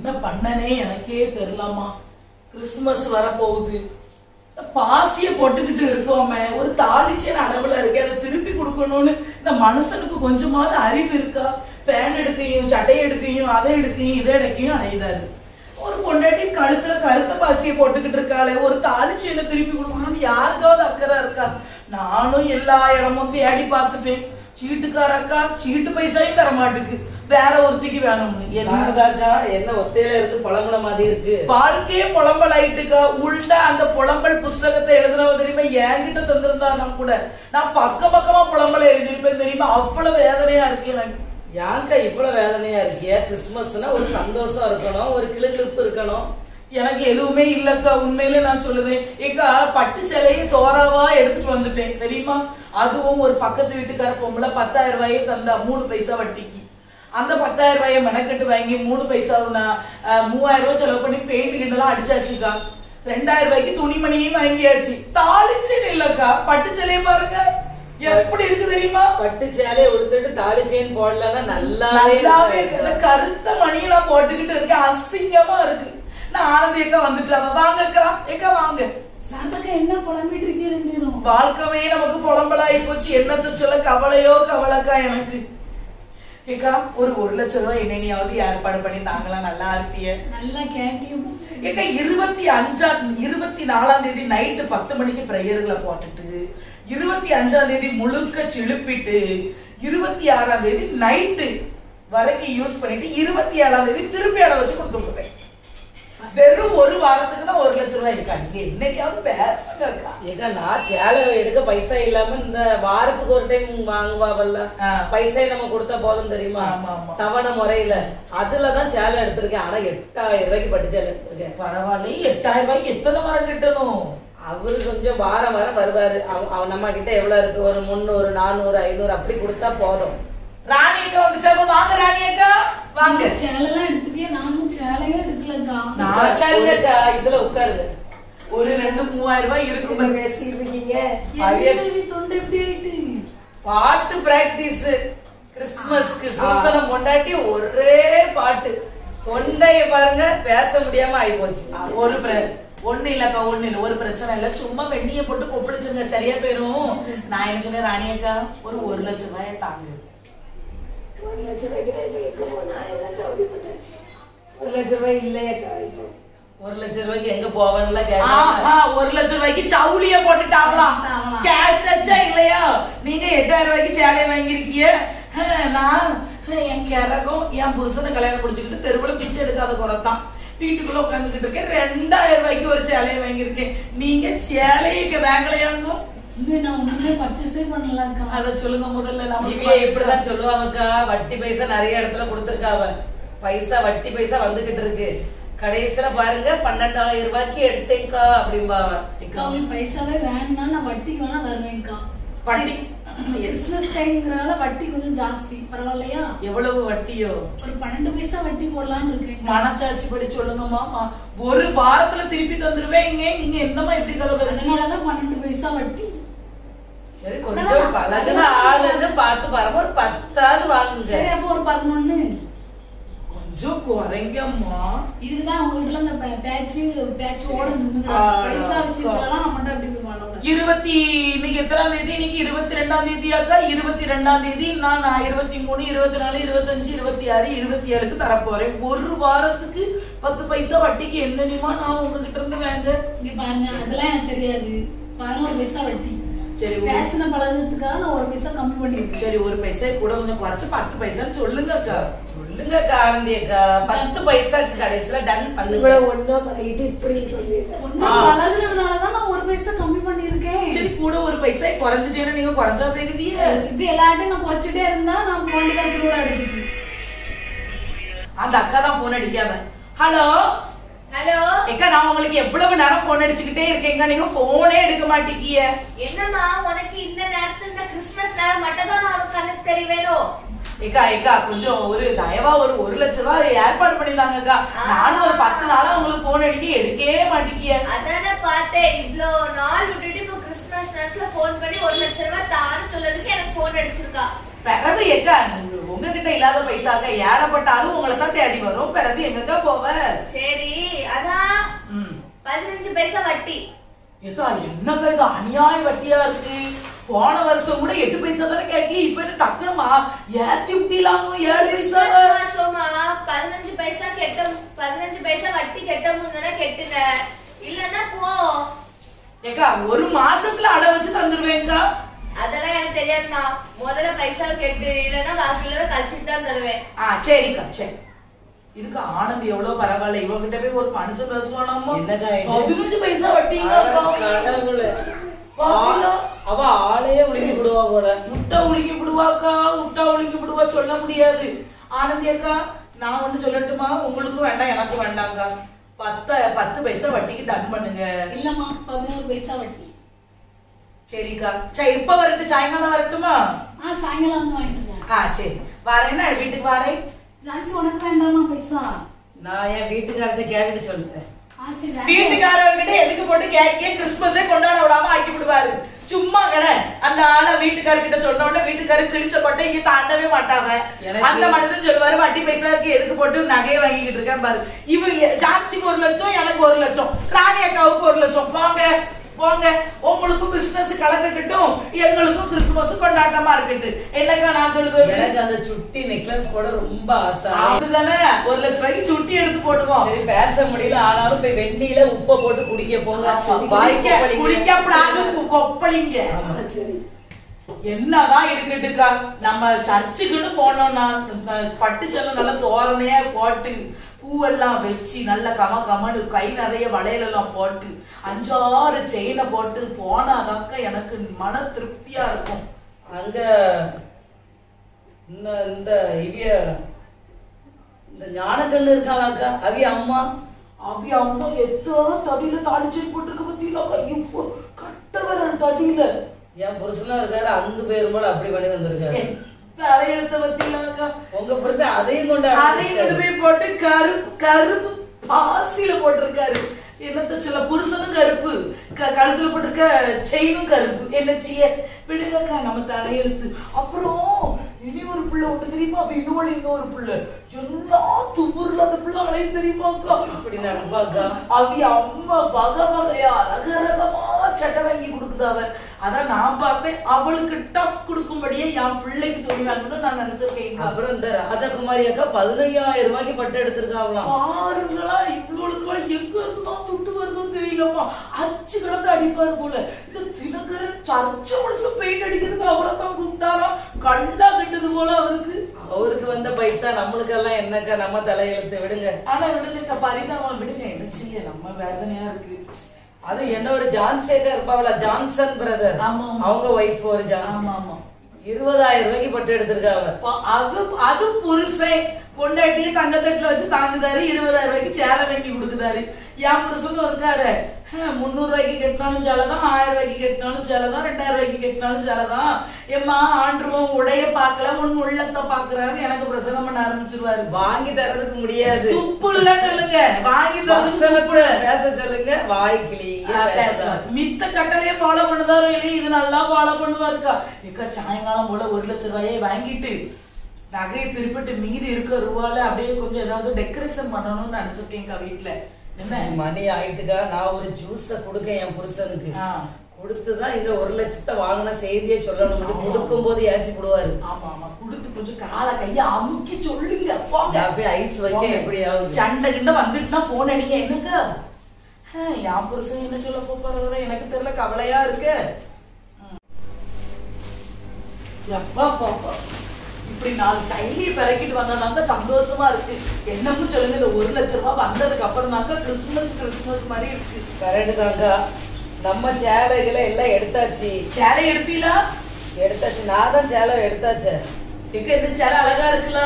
என்ன பண்ணனே எனக்கே தெரியலாமா. கிறிஸ்துமஸ் வரப்போகுது. பாசிய போட்டுக்கிட்டு இருக்கோமே, ஒரு தாளிச்சேன் அளவுல இருக்கு, அதை திருப்பி கொடுக்கணும்னு இந்த மனுஷனுக்கு கொஞ்சமாவது அறிவு இருக்கா? பேன் எடுக்கையும் சட்டை எடுக்கையும் அதை எடுக்கையும் இதை எடுக்கையும் அலையுதாரு. ஒரு பொண்டாட்டி கழுத்துல கருத்த பாசியை போட்டுக்கிட்டு இருக்காளே, ஒரு தாளிச்சேனை திருப்பி கொடுக்கணும்னு யாருக்காவது அக்கறை இருக்கா? நானும் எல்லா இடமும் தேடி பார்த்துட்டேன். சீட்டுக்காரக்கா சீட்டு பைசாயும் தர மாட்டுக்கு, வேற ஒருத்திக்கு வேணும்னு. என்ன ஒத்தையில இருந்து புலம்புல மாதிரி இருக்கு. வாழ்க்கையே புலம்பல் ஆயிட்டுக்கா. உள்ள அந்த புலம்பல் புஸ்தகத்தை எழுதுனவ தெரியுமா, என்கிட்ட தந்திருந்தா கூட நான் பக்கமா புலம்பலை எழுதிருப்பேன் தெரியுமா. அவ்வளவு வேதனையா இருக்கு எனக்கு. யாருக்கா இவ்வளவு வேதனையா இருக்கிய? கிறிஸ்துமஸ்னா ஒரு சந்தோஷம் இருக்கணும், ஒரு கிளுகிழுப்பு இருக்கணும். எனக்கு எதுவுமே இல்லக்கா. உண்மையில நான் சொல்லுவேன் ஏக்கா, பட்டு சேலையை தோராவா எடுத்துட்டு வந்துட்டேன் தெரியுமா. அதுவும் ஒரு பக்கத்து வீட்டுக்கார பொம்பளை 10,000 ரூபாயை தந்தா 3 பைசா வட்டிக்கு. அந்த 10,000 ரூபாயை மெனக்கட்டு வாங்கி 3 பைசா 3000 ரூபாய் செலவு பண்ணி பெயிண்ட் கிண்டெல்லாம் அடிச்சாச்சுக்கா. 2000 ரூபாய்க்கு துணிமணியும் வாங்கியாச்சு. தாளிச்சேன் இல்லக்கா, பட்டு சேலையை பாருங்க எப்படி இருக்கு தெரியுமா. பட்டு சேலையை உடுத்துட்டு தாலி செயின் போடலன்னா நல்லாவே கருத்த மணியெல்லாம் போட்டுக்கிட்டு இருக்கு, அசிங்கமா இருக்கு. நான் ஆனந்தி அக்கா வந்துட்டாங்க. வாங்கக்கா, ஏக்கா வாங்க. என்ன புலம்பிட்டு இருக்கீங்க? வாழ்க்கவே நமக்கு புலம்பலாயி போச்சு. என்னத்த சொல்ல, கவலையோ கவலைக்கா எனக்கு. ஏக்கா ஒரு 1 லட்சம் ரூபாய் என்னையாவது ஏற்பாடு பண்ணி தாங்கலாம், நல்லா இருப்பிய. நல்லா கேட்டியும் ஏக்கா 24ஆம் தேதி நைட்டு 10 மணிக்கு பிரேயர்களை போட்டுட்டு 25ஆம் தேதி முழுக்க சிலுப்பிட்டு 26ஆம் தேதி நைட்டு வரைக்கும் யூஸ் பண்ணிட்டு 27ஆம் தேதி திருப்பி அடை வச்சு கொடுத்துருக்கேன். வெறும் ஒரு வாரத்துக்கு தான் 1 லட்சம் ரூபாய் இருக்கா. நீங்க என்னைக்காவது பேசுங்க அக்கா. ஏக்கா நான் சேலை எடுக்க பைசா இல்லாம இந்த வாரத்துக்கு ஒரு டைம் வாங்குவாவல்ல, பைசா நம்ம கொடுத்தா போதும் தெரியுமா, தவணை முறையில அதுலதான் சேலை எடுத்திருக்கேன். ஆனா 8000 ரூபாய்க்கு பட்டு சேலை எடுத்திருக்கேன். பரவாயில்ல, 8000 ரூபாய்க்கு எத்தனை வாரம் கட்டணும்? அவரு கொஞ்சம் வாரம் வருவாரு. அவன் நம்ம கிட்ட எவ்வளவு இருக்கு, ஒரு 300 400 500 அப்படி கொடுத்தா போதும். ராணி அக்கா வந்துச்சாங்க. வாங்க ராணி அக்கா வாங்க. சேலைலாம் எடுத்துட்டே, நானும் சேலையே எடுக்கலக்கா. உட்காருங்கக்கா, இதுல உட்காருங்க. ஒரு 2-3000 ரூபாய் இருக்கும். பேசிட்டு இருக்கீங்க. தொண்டை எப்படி ஆயிட்டு? பாட்டு பிராக்டிஸ் கிறிஸ்துமஸ்க்கு புருஷனம் கொண்டாட்டி ஒரே பாட்டு. தொண்டைய பாருங்க, பேச முடியாம ஆயி போச்சு. ஒண்ணு இல்லக்கா, ஒண்ணு இல்ல, ஒரு பிரச்சனை இல்ல. சும்மா வெண்ணிய போட்டு கொப்பளிச்சுங்க, சரியா போயிரும். நான் என்ன சொன்னேன், ராணி அக்கா ஒரு 1 லட்சம் ரூபாய் தாங்க. 1 லட்சம் ரூபாய்க்கு 1 லட்சம் ரூபாய் இல்லையா? 1 லட்சம் ரூபாய்க்கு எங்க போவாங்கல கேட்க. 1 லட்சம் ரூபாய்க்கு சவுளிய போட்டுட்டாங்களாம். கேட்டச்சா இல்லையா? நீங்க 8000 ரூபாய்க்கு சேலையை வாங்கிருக்கீங்க. நான் என் கிறகம் என் புருஷனை கல்யாணம் முடிச்சுக்கிட்டு தெருவுல பிச்சை எடுக்காத குறைத்தான் வீட்டுக்குள்ள உட்காந்துக்கிட்டு இருக்கேன். 2000 ரூபாய்க்கு ஒரு சேலையை வாங்கியிருக்கேன். நீங்க சேலைக்கு வாங்கலையாங்க? அத சொல்லுங்க முதல்ல. இப்படிதான் சொல்லுவாங்கக்கா. வட்டி பைசா நிறைய இடத்துல கொடுத்துருக்காவ. பைசா வட்டி பைசா வந்துகிட்டு இருக்கு. கடைசியில பாருங்க 12,000 ரூபாய்க்கு எடுத்தேங்கா அப்படிம்பாவ. பைசாவே வேணும்னா நான் வட்டிக்கு வேணா வருவேன்க்கா. வட்டி பிசினஸ் டைம்ங்கறனால வட்டி கொஞ்சம் ஜாஸ்தி. பரவாயில்லையா? எவ்வளவு வட்டியோ? ஒரு 12 பைசா வட்டி போடலாம்னு இருக்கேன். மனசாட்சி படி சொல்லுங்கம்மா. ஒரு வாரத்துல திருப்பி தந்துருவேங்க. நீங்க என்னமா இப்படி கதை பேசுறீங்க? 12 பைசா வட்டி. சரி, கொஞ்சம் பழகுன ஆளுன்னு பார்த்து பாருங்க. ஒரு 10ஆவது வாங்குங்க. சரி, அப்போ ஒரு 11. கொஞ்சம் குறைங்கம்மா. இதுதான் உங்க வீட்டுல இந்த பேட்ச் ஓட நின்னுங்க. பைசா விஷயத்துலலாம் நம்மட்ட அப்படி போவாங்க. இன்னைக்கு எத்தனாம் தேதி? இன்னைக்கு 22ஆம் தேதியாக்கா. 22ஆம் தேதி நான் 23 24 25 26 27க்கு தரப்போறேன். ஒரு வாரத்துக்கு 10 பைசா வட்டிக்கு என்னமா நான் உங்ககிட்ட இருந்து வாங்க. இங்க பாருங்க, அதெல்லாம் எனக்கு தெரியாது. பாருங்க, 1 பைசா வட்டி. சரி, பேசின பழகுறதுக்காக நான் 1 பைசா கம்மி பண்ணிருக்கேன். சரி, 1 பைசா கூட கொஞ்சம் குறைச்சு 10 பைசான்னு சொல்லுங்க அக்கா. சொல்லுங்க ஆனந்தி அக்கா. 10 பைசாக்கு கடைசியில டன் பண்ணுங்க. ஒண்ணா பழகிட்டு இப்படி சொல்லுவீங்க. ஒண்ணா பழகுறதுனாலதான் நான் 1 பைசா கம்மி பண்ணிருக்கேன். சரி, கூட 1 பைசா குறைஞ்சிட்டேன்னா நீங்க குறைஞ்சா போயிருவீங்க. இப்படி எல்லார்ட்டையும் நான் குறைச்சிட்டே இருந்தா நான் போன் கூட அடிச்சிட்டு. அந்த அக்கா தான் போன் அடிக்காம. ஹலோ ஹலோ ஏக்கா, நான் உங்களுக்கு எவ்வளவு நேரம் போன் அடிச்சுக்கிட்டே இருக்கேங்க, நீங்க போனே எடுக்க மாட்டீங்க. என்னம்மா உனக்கு இந்த நேரத்துல இந்த கிறிஸ்மஸ் நேரம் மட்டும் தான் உனக்கு கண்ணுக்கு தெரியவேனோ? ஏக்கா கொஞ்சம் ஒரு தயவா ஒரு 1 லட்சம் ரூபாய் ஏற்பாடு பண்ணிதாங்கக்கா. நானும் ஒரு 10 நாளா உங்களுக்கு போன் அடிக்க எடுக்கவே மாட்டீங்க. அதானே பார்த்தேன். இவ்ளோ நாள் விட்டுட்டு இப்போ கிறிஸ்மஸ் நேரத்துல போன் பண்ணி 1 லட்சம் ரூபாய் தான்னு சொல்லதுக்கு எனக்கு போன் அடிச்சிருக்கா. பிறகு ஏக்கா உங்ககிட்ட இல்லாத பைசாக்க ஏழப்பட்டாலும் உங்களை தான் தேடி வரும். பிறகு எங்கக்கா போவ? சரி அதான் 15 பைசா வட்டி. ஏதா என்னக்கா இது அநியாய வட்டியா இருக்கு? போன வருஷம் கூட 8 பைசா தானே கேட்டி, இப்ப என்ன டக்குனுமா ஏத்தி விட்டீலாமோ 7 பைசா? 15 பைசா கெட்ட 15 பைசா வட்டி கெட்ட முன்னே கெட்டுங்க, இல்லன்னா போ. ஏக்கா ஒரு மாசத்துல அடை வச்சு தந்துருவேங்கா. அதெல்லாம் எனக்கு தெரியாதுமா, முதல்ல பைசா கெட்டு, இல்லன்னா பாக்கில கழிச்சிட்டு தான் தருவேன். சரிக்கா சரி. இதுக்கு ஆனந்த் எவ்வளவு பரவாயில்ல, இவங்கிட்ட போய் ஒரு மனுஷன் பேசுவானாமா? 15 பைசா வட்டிங்க. அவ ஆளையே உழுகி விடுவா போல. முட்டை உழுகி விடுவாக்கா, முட்டை உழுகி விடுவா சொல்ல முடியாது. ஆனந்தி அக்கா நான் ஒண்ணு சொல்லட்டுமா? உங்களுக்கும் வேண்டாம் எனக்கும் வேண்டாங்க. 10 பைசா வட்டிக்கு டன் பண்ணுங்க. இல்லம்மா 11 பைசா வட்டி. சரிக்கா சரி, இப்ப வரட்டு சாயங்காலம் வரட்டுமா? சாயங்காலம் வந்து வாங்கிட்டு. சரி வரேன்னா வீட்டுக்கு வரேன். ஜான்சி உனக்கு வேண்டாமா பைசா? நான் என் வீட்டுக்காரத்தை கேட்டுட்டு சொல்றேன். வீட்டுக்காரர்கிட்ட எதுக்கு போட்டு கேக்கே கிறிஸ்துமஸே கொண்டாட விடாம ஆக்கி விடுவாரு. சும்மா கடை அந்த ஆள வீட்டுக்காரர்கிட்ட சொன்ன உடனே வீட்டுக்காரு கிழிச்ச கொட்டை இங்க தாண்டவே மாட்டாங்க. அந்த மனுஷன் சொல்லுவாரு வட்டி பைசாக்கு எதுக்கு போட்டு நகையை வாங்கிக்கிட்டு இருக்கேன் பாரு. இவ ஜான்சிக்கு 1 லட்சம், எனக்கு 1 லட்சம், ராணி அக்காவுக்கு 1 லட்சம். வாங்க போங்க, உங்களுக்கும் பிசினஸ் கலக்கட்டும், எங்களுக்கும் கிறிஸ்துமஸ் கொண்டாட்டமா இருக்கட்டும். என்னக்கா நான் சொல்லுது? எனக்கு அந்த சுட்டி நெக்லஸ் போட ரொம்ப ஆசை. அப்படிதானே 1 லட்சம் ரூபாய்க்கு சுட்டி எடுத்து போடுவோம். சரி பேச முடியல, ஆனாலும் போய் வெந்நீல உப்பை போட்டு குடிக்க போங்க. குடிக்கப்படாது கொப்பளிங்க. சரி என்னதான் இருக்கட்டுக்கா, நம்ம சர்ச்சுக்குன்னு போனோம்னா பட்டு செல்லம் நல்லா தோரணையா போட்டு பூவெல்லாம் வச்சு நல்ல கமன்னு கை நிறைய வளையலெல்லாம் போட்டு 5-6 செயினை போட்டு போனாதாக்கா எனக்கு மன திருப்தியா இருக்கும். அங்க இந்த இவிய இந்த ஞானக்கண்ணு இருக்காளாக்கா, அவிய அம்மா எத்தோ தடியில தாளிச்சு போட்டுருக்க பத்தியிலக்கா, இப்போ கட்டவரன் தடியில என் புருஷனா இருக்காரு, அந்த பேரும் போல அப்படி பண்ணி வந்திருக்காரு. தலையெழுத்த பத்தியிலக்கா உங்க புருஷன் அதையும் கொண்டு போய் போட்டு கருப்பு பாசியில போட்டிருக்காரு. என்னத்த சில புருஷனும் கருப்பு, கழுத்துல போட்டிருக்க செயினும் கருப்பு. என்ன செய்ய விடுங்கக்கா, நம்ம தலையெழுத்து. அப்புறம் இனி ஒரு பிள்ளை ஒண்ணு தெரியுமா? இன்னொரு பிள்ளை எல்லா துமுறுல அந்த பிள்ளை அலையும் தெரியுமாக்கா? அப்படி நடப்பாக்கா. அவிய அம்மா வகையா ரகரகமா சட்டை வாங்கி கொடுக்குதாவ. அதான் நான் பார்த்தேன், அவளுக்கு டஃப் கொடுக்கும்படியே என் பிள்ளைக்கு சொல்லுவாங்கன்னு நான் நினைச்சிருக்கேன். அப்புறம் இந்த ராஜகுமாரி அக்கா 15,000 ரூபாய்க்கு பட்டு எடுத்திருக்காங்களாம். பாருங்களா, இவ்வளவுக்கு எங்க இருந்துதான் துட்டு வருதுன்னு தெரியலமா. அச்சு கிடந்து அடிப்பாரு போல. இந்த தினகரன் சர்ச்ச மனுஷன் பெயிண்ட் அடிக்கிறதுக்கு அவரைத்தான் கூப்பிட்டாராம். கண்டா கட்டுது போல அவருக்கு. அவருக்கு வந்த பைசா நம்மளுக்கு எல்லாம் என்னக்கா, நம்ம தலையெழுத்து விடுங்க. ஆனா விடுங்க பரிதாபம், விடுங்க, என்ன செய்ய, நம்ம வேதனையா இருக்கு. அது என்ன ஒரு ஜான்சேக்கா இருப்பாங்களா, ஜான்சன் பிரதர், அவங்க ஒய்ஃப் ஒரு ஜான்சன். 20,000 ரூபாய்க்கு பட்டு எடுத்திருக்காங்க. அது புருஷன் பொண்டாட்டியே தங்கத்தட்டுல வச்சு தாங்குதாரு, 20,000 ரூபாய்க்கு சேலை வாங்கி கொடுக்குதாரு. என் புருஷனும் இருக்காரு, 300 ரூபாய்க்கு கட்டினாலும் சேலைதான், 1000 ரூபாய்க்கு கட்டினாலும் சேலைதான், 2000 ரூபாய்க்கு கட்டினாலும் சேலைதான். ஏமா ஆண்டுருவோம் உடைய பாக்கல உன் உள்ளத்தை பாக்குறாரு, எனக்கு பிரசனம் பண்ண ஆரம்பிச்சிருவாரு. வாங்கி தரதுக்கு முடியாது, துப்பு இல்லன்னு சொல்லுங்க, வாங்கி தரதுக்கு பேச சொல்லுங்க, வாய்க்கிளி மித்த கட்டளையே ஃபாலோ பண்ணுதாரோ இல்லையே, இது நல்லா ஃபாலோ பண்ணுவாருக்கா. ஏக்கா சாயங்காலம் போல 1 லட்சம் ரூபாயை வாங்கிட்டு நகையை திருப்பிட்டு மீதி இருக்க ரூபால அப்படியே கொஞ்சம் ஏதாவது டெக்கரேஷன் பண்ணணும்னு நினைச்சிருக்கேன்க்கா வீட்டுல. என்ன மணி ஆயிட்டுக்கா, நான் ஒரு ஜூஸ கொடுக்க என் புருஷனுக்கு கொடுத்துதான் இந்த 1 லட்சத்தை வாங்கின செய்தியே சொல்லணும். கொடுக்கும் போது ஏசி போடுவாரு. ஆமா கொடுத்து கொஞ்சம் காலை கைய அமுக்கி சொல்லுங்க, ஐஸ் வைக்க எப்படியாவது. சண்டை கிண்ட வந்துட்டுனா போன நீங்க என்னக்கா, என் புருஷன் என்ன சொல்ல போறாரு எனக்கு தெரியல, கவலையா இருக்கு. இப்படி 4 டைலி பிறக்கிட்டு வந்தா சந்தோஷமா இருக்கு. என்னன்னு சொல்லுங்க, இந்த 1 லட்சம் ரூபாய் வந்ததுக்கு அப்புறம் தாங்க கிறிஸ்துமஸ் மாதிரி இருக்கு. கரெக்ட் தாங்க. நம்ம சேலைகளை எல்லாம் எடுத்தாச்சு. சேலை எடுத்தீங்களா? எடுத்தாச்சு, நான் தான் சேலை எடுத்தாச்சு. எங்க இந்த சேலை அழகா இருக்குல்ல.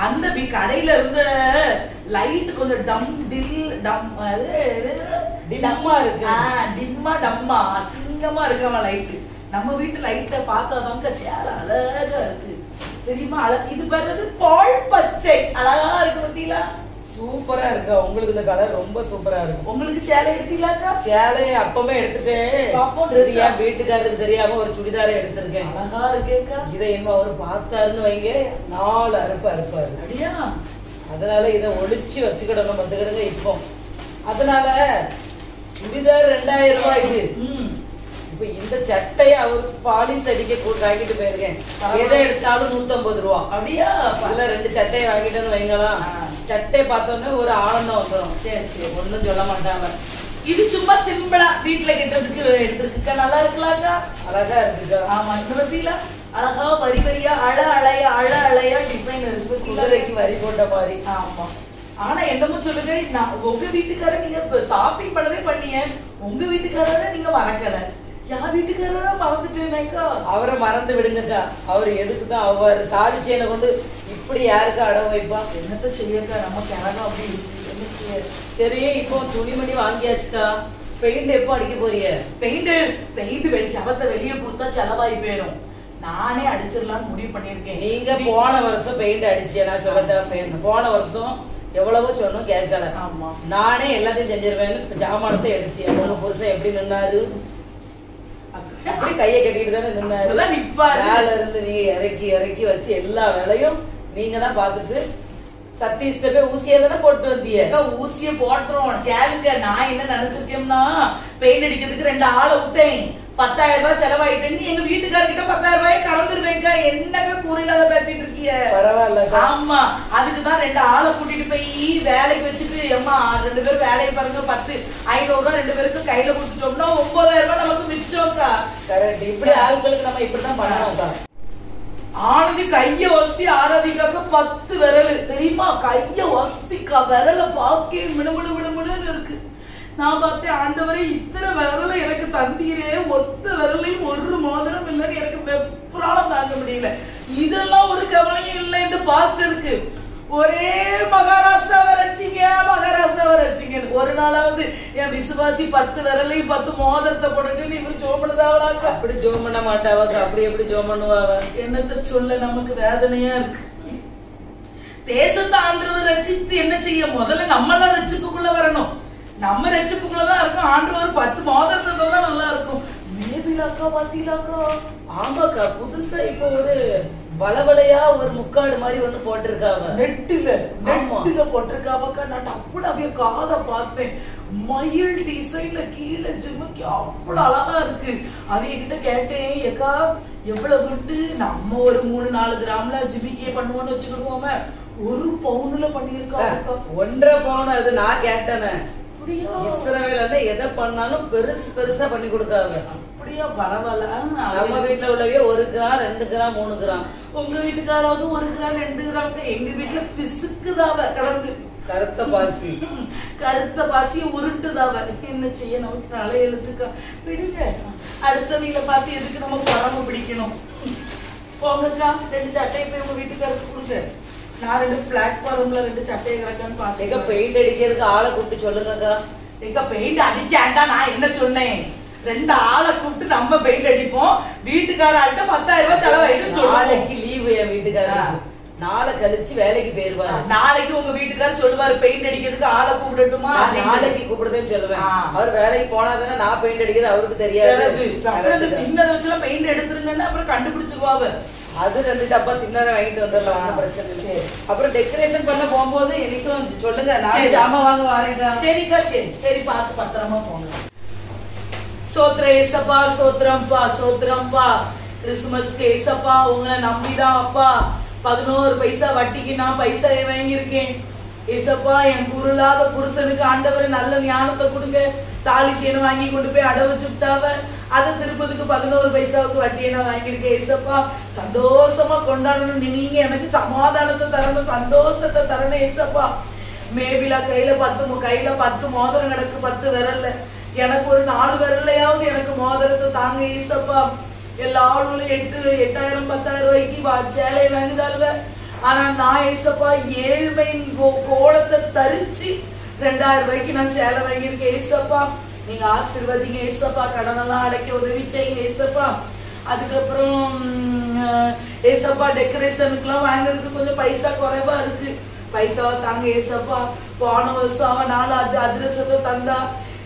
அந்த கடையில இருந்த லைட் கொஞ்சம் டிம்மா இருக்கு. டிம்மா அசிங்கமா இருக்கவன் லைட். நம்ம வீட்டு லைட்டை பார்த்தாதாங்க சேலை அழகா இருக்கு தெரியுமா? இது பாருங்க பால் பச்சை அழகா இருக்கு. பத்தீங்களா? சூப்பரா இருக்கா. உங்களுக்கு இந்த கலர் ரொம்ப சூப்பரா இருக்கு. உங்களுக்கு சேலை எடுத்தீங்களாக்கா? சேலையை அப்பவே எடுத்துட்டேன். வீட்டுக்காரருக்கு தெரியாம ஒரு சுடிதாரை எடுத்திருக்கேன். அழகா இருக்கேக்கா. இதை என்ன அவரு பார்த்தாருன்னு வைங்க 4 அறுப்பு அறுப்பாரு. அப்படியா? அதனால இதை ஒளிச்சு வச்சுக்கிடணும் வந்துக்கிடுங்க. இப்போ அதனால சுடிதார் 2000 ரூபாய்க்கு. இப்ப இந்த சட்டையை அவருக்கு பாலிஸ் அடிக்க வாங்கிட்டு போயிருக்கேன். எதை எடுத்தாலும் 150 ரூபா. அப்படியா? அதுல 2 சட்டையை வாங்கிட்டேன்னு வைங்களா, சட்டை பார்த்தோன்னே ஒரு ஆனந்தம் வந்துடும். சரி சரி, ஒண்ணும் சொல்ல மாட்டாங்க. இது சும்மா சிம்பிளா வீட்டுல கெட்டதுக்கு எடுத்துருக்கா. நல்லா இருக்கலாக்கா? அழகா இருக்குக்கா. ஆமா, இந்த பத்தியில அழகா வரி வரியா அழ டிசைன் இருக்கு. குதிரைக்கு வரி போட்ட மாதிரி. ஆமா. ஆனா என்னமோ சொல்லுங்க, நான் உங்க வீட்டுக்காரர் நீங்க ஷாப்பிங் பண்ணதே பண்ணீங்க, உங்க வீட்டுக்காரரை நீங்க மறக்கல. யார் வீட்டுக்காரரா மறந்துட்டேனேக்கா? அவரை மறந்து விடுங்கக்கா. அவர் எதுக்குதான் அவர் தாலி செயினை கொண்டு இப்படி யாருக்கா அடவு வைப்பா? என்னத்த செய்யக்கா, நம்ம கிழமை அப்படி இருக்கு. என்ன செய்ய? சரி, இப்போ துணிமணி வாங்கியாச்சுக்கா. பெயிண்ட் எப்போ அடிக்க போறீங்க? பெயிண்ட் சவத்தை வெளியே கொடுத்தா செலவாகி போயிடும். நானே அடிச்சிடலாம்னு முடிவு பண்ணிருக்கேன். நீங்க போன வருஷம் பெயிண்ட் அடிச்சு நான் சொல்ல போன வருஷம் எவ்வளவோ சொன்னோம் கேட்கல. ஆமா, நானே எல்லாத்தையும் செஞ்சிருவேன்னு ஜாமானத்தை எடுத்தேன். உங்க புருஷன் எப்படி நின்னாரு? அப்படி கையை கட்டிட்டு தானே நின்னாரு. வேலை இருந்து நீ இறக்கி வச்சு எல்லா வேலையும் நீங்க தான் பாத்துட்டு சத்தீஷ்ட போய் ஊசியை தானே போட்டு வந்தீங்க. ஊசிய போட்டுறோம். கேளுங்க, நான் என்ன நினைச்சிருக்கேன்னா பெயிண்ட் அடிக்கிறதுக்கு 2 ஆளை விட்டேன். 10,000 ரூபாய் செலவாயிட்டு எங்க வீட்டுக்காரர்கிட்ட 10,000 ரூபாய் கலந்துருவேங்க. என்னங்க கூறியில்லாத பேசிட்டு இருக்கீங்க? பரவாயில்ல. ஆமா, அதுக்குதான் 2 ஆளை கூட்டிட்டு போய் வேலைக்கு வச்சுட்டு, அம்மா 2 பேரும் வேலையை பாருங்க, 10,500 ரூபாய் 2 பேருக்கு கையில கொடுத்துட்டோம்னா 9,000 ரூபாய் நமக்கு மிச்சம்க்கா. கரெக்ட். இப்படி ஆளுங்களுக்கு நம்ம இப்படிதான் பண்ணணும்க்கா. ஆனந்தி கைய வசதி ஆராதிக்காக்க 10 விரல் தெரியுமா? கைய வசதிக்கா விரல பாக்கே மினுமினு இருக்கு. நான் பார்த்தேன், ஆண்டவரே இத்தனை விரல எனக்கு தந்தீரே, ஒத்த விரலையும் ஒரு மோதிரம் இல்லைன்னு எனக்கு வெப்பராலம் தாங்க முடியல. இதெல்லாம் ஒரு கவலையும் இல்லை இந்த பாஸ்டருக்கு. ஒரே மகாராஷ்டிராவை ரசிங்க. ஒரு நாளாவது என் விசுவாசி 10 விரலையும் 10 மோதிரத்தை போட்டுட்டு இவரு ஜோம் பண்ணதாவளாக்க. அப்படி ஜோம் பண்ண மாட்டாவாங்க. அப்படி எப்படி ஜோம் பண்ணுவாங்க? என்னத்த சொல்ல, நமக்கு வேதனையா இருக்கு. தேசத்தை ஆண்டவர் ரசித்து என்ன செய்ய? முதல்ல நம்மளாம் ரட்சிப்புக்குள்ள வரணும். நம்ம ரட்சிப்புக்குள்ளதான் இருக்கும். ஆண்டவர் 10 மாதத்தை தான் நல்லா இருக்கும். மேபிலாக்கா பாத்தீங்களாக்கா? ஆமாக்கா, புதுசா இப்போ ஒரு வளவளையா ஒரு முக்காடு மாதிரி ஒண்ணு போட்டிருக்காங்க. நெட்டுல போட்டிருக்காவக்கா. நான் டப்புனு காதை பார்த்தேன். மயில் டிசைன்ல கீழே ஜிம்முக்கு அவ்வளவு அழகா இருக்கு. அவங்கிட்ட கேட்டேன், ஏக்கா எவ்வளவு விட்டு நம்ம ஒரு 3-4 கிராம்ல ஜிமிக்கியே பண்ணுவோம்னு வச்சுக்கிடுவோமே, 1 பவுன்ல பண்ணிருக்காங்க. 1.5 பவுன். அது நான் கேட்டேனே. இஸ்ரவேல்ல எதை பண்ணாலும் பெருசா பண்ணி கொடுக்காங்க. அப்படியா? பரவாயில்ல. நம்ம வீட்டுல உள்ளவே 1 கிராம் 2 கிராம் 3 கிராம். உங்க வீட்டுக்காராவது 1 கிராம் 2 கிராம். எங்க வீட்டுல பிசுக்குதாவ கலந்து கருத்த பாசி உருட்டுதாவ. என்ன செய்ய? நமக்கு தலை எழுத்துக்கா. விடுங்க, அடுத்த வீட்டுல பார்த்து எதுக்கு நம்ம பழம பிடிக்கணும்? போங்கக்கா, 2 சட்டையை போய் உங்க வீட்டுக்காரருக்கு கொடுங்க. நான் 2 பிளாட்ஃபார்ம்ல 2 சட்டையை கிடக்கான்னு பார்த்தேன். பெயிண்ட் அடிக்கிறதுக்கு ஆளை கூப்பிட்டு சொல்லுங்கக்கா. எங்க பெயிண்ட் அடிக்காண்டா நான் என்ன சொன்னேன்? 2 ஆளை கூப்பிட்டு நம்ம பெயிண்ட் அடிப்போம். வீட்டுக்காரர்கிட்ட 10,000 ரூபாய் செலவாயிடும். நாளைக்கு லீவு என் வீட்டுக்காரர். நாளை கழிச்சு வேலைக்கு போயிருவாரு. நாளைக்கு உங்க வீட்டுக்காரர் சொல்லுவாரு பெயிண்ட் அடிக்கிறதுக்கு ஆளை கூப்பிடட்டுமா? நாளைக்கு கூப்பிடுறதுன்னு சொல்லுவேன். அவர் வேலைக்கு போனாதானே நான் பெயிண்ட் அடிக்கிறது அவருக்கு தெரியாது. தின்னதை வச்சுலாம் பெயிண்ட் எடுத்துருங்கன்னா அப்புறம் கண்டுபிடிச்சிருவாங்க. அது 2 டப்பா தின்னரை வாங்கிட்டு வந்துடலாம், ஒன்றும் பிரச்சனை இல்லை. அப்புறம் டெக்கரேஷன் பண்ண போகும்போது எனக்கும் சொல்லுங்க, நான் ஜாமான் வாங்க வரேங்க. சரிக்கா, சரி பார்த்து பத்திரமா போங்க. சோத்ர ஏசப்பா, சோத்ரம்பா. கிறிஸ்துமஸ்க்கு ஏசப்பா உங்களை நம்பிதான் அப்பா 11 பைசா வட்டிக்கு நான் பைசா வாங்கியிருக்கேன். ஏசப்பா என் குருளாத புருஷனுக்கு ஆண்டவர் நல்ல ஞானத்தை கொடுங்க. தாலி செயினை வாங்கி கொண்டு போய் அடை வச்சுட்டாவ, அதை திருப்பதுக்கு 11 பைசாவுக்கு வட்டியை நான் வாங்கியிருக்கேன். ஏசப்பா சந்தோஷமா கொண்டாடணும். நீங்க எனக்கு சமாதானத்தை தரணும், சந்தோஷத்தை தரணும். ஏசப்பா மேபிலா கையில 10 மோதிரம் கிடக்கு 10 விரல்ல. எனக்கு ஒரு 4 விரல்லையாவது எனக்கு மோதிரத்தை தாங்க ஏசப்பா. எல்லா ஆளும் 8,000 10,000 ரூபாய்க்கு சேலை வாங்குதாள்வ. ஆனா நான் ஏசப்பா ஏழ்மையின் கோலத்தை தரிச்சு 2,000 ரூபாய்க்கு நான் சேலை வாங்கியிருக்கேன். ஏசப்பா நீங்க ஆசீர்வதிங்க ஏசப்பா. கடனெல்லாம் அடைக்க உதவி செய்யுங்க ஏசப்பா. அதுக்கப்புறம் ஏசப்பா டெக்கரேஷனுக்குலாம் வாங்குறதுக்கு கொஞ்சம் பைசா குறைவா இருக்கு. பைசாவை தாங்க ஏசப்பா. போன வருஷம் அவன் 4 அதிரசத்தை தந்தா,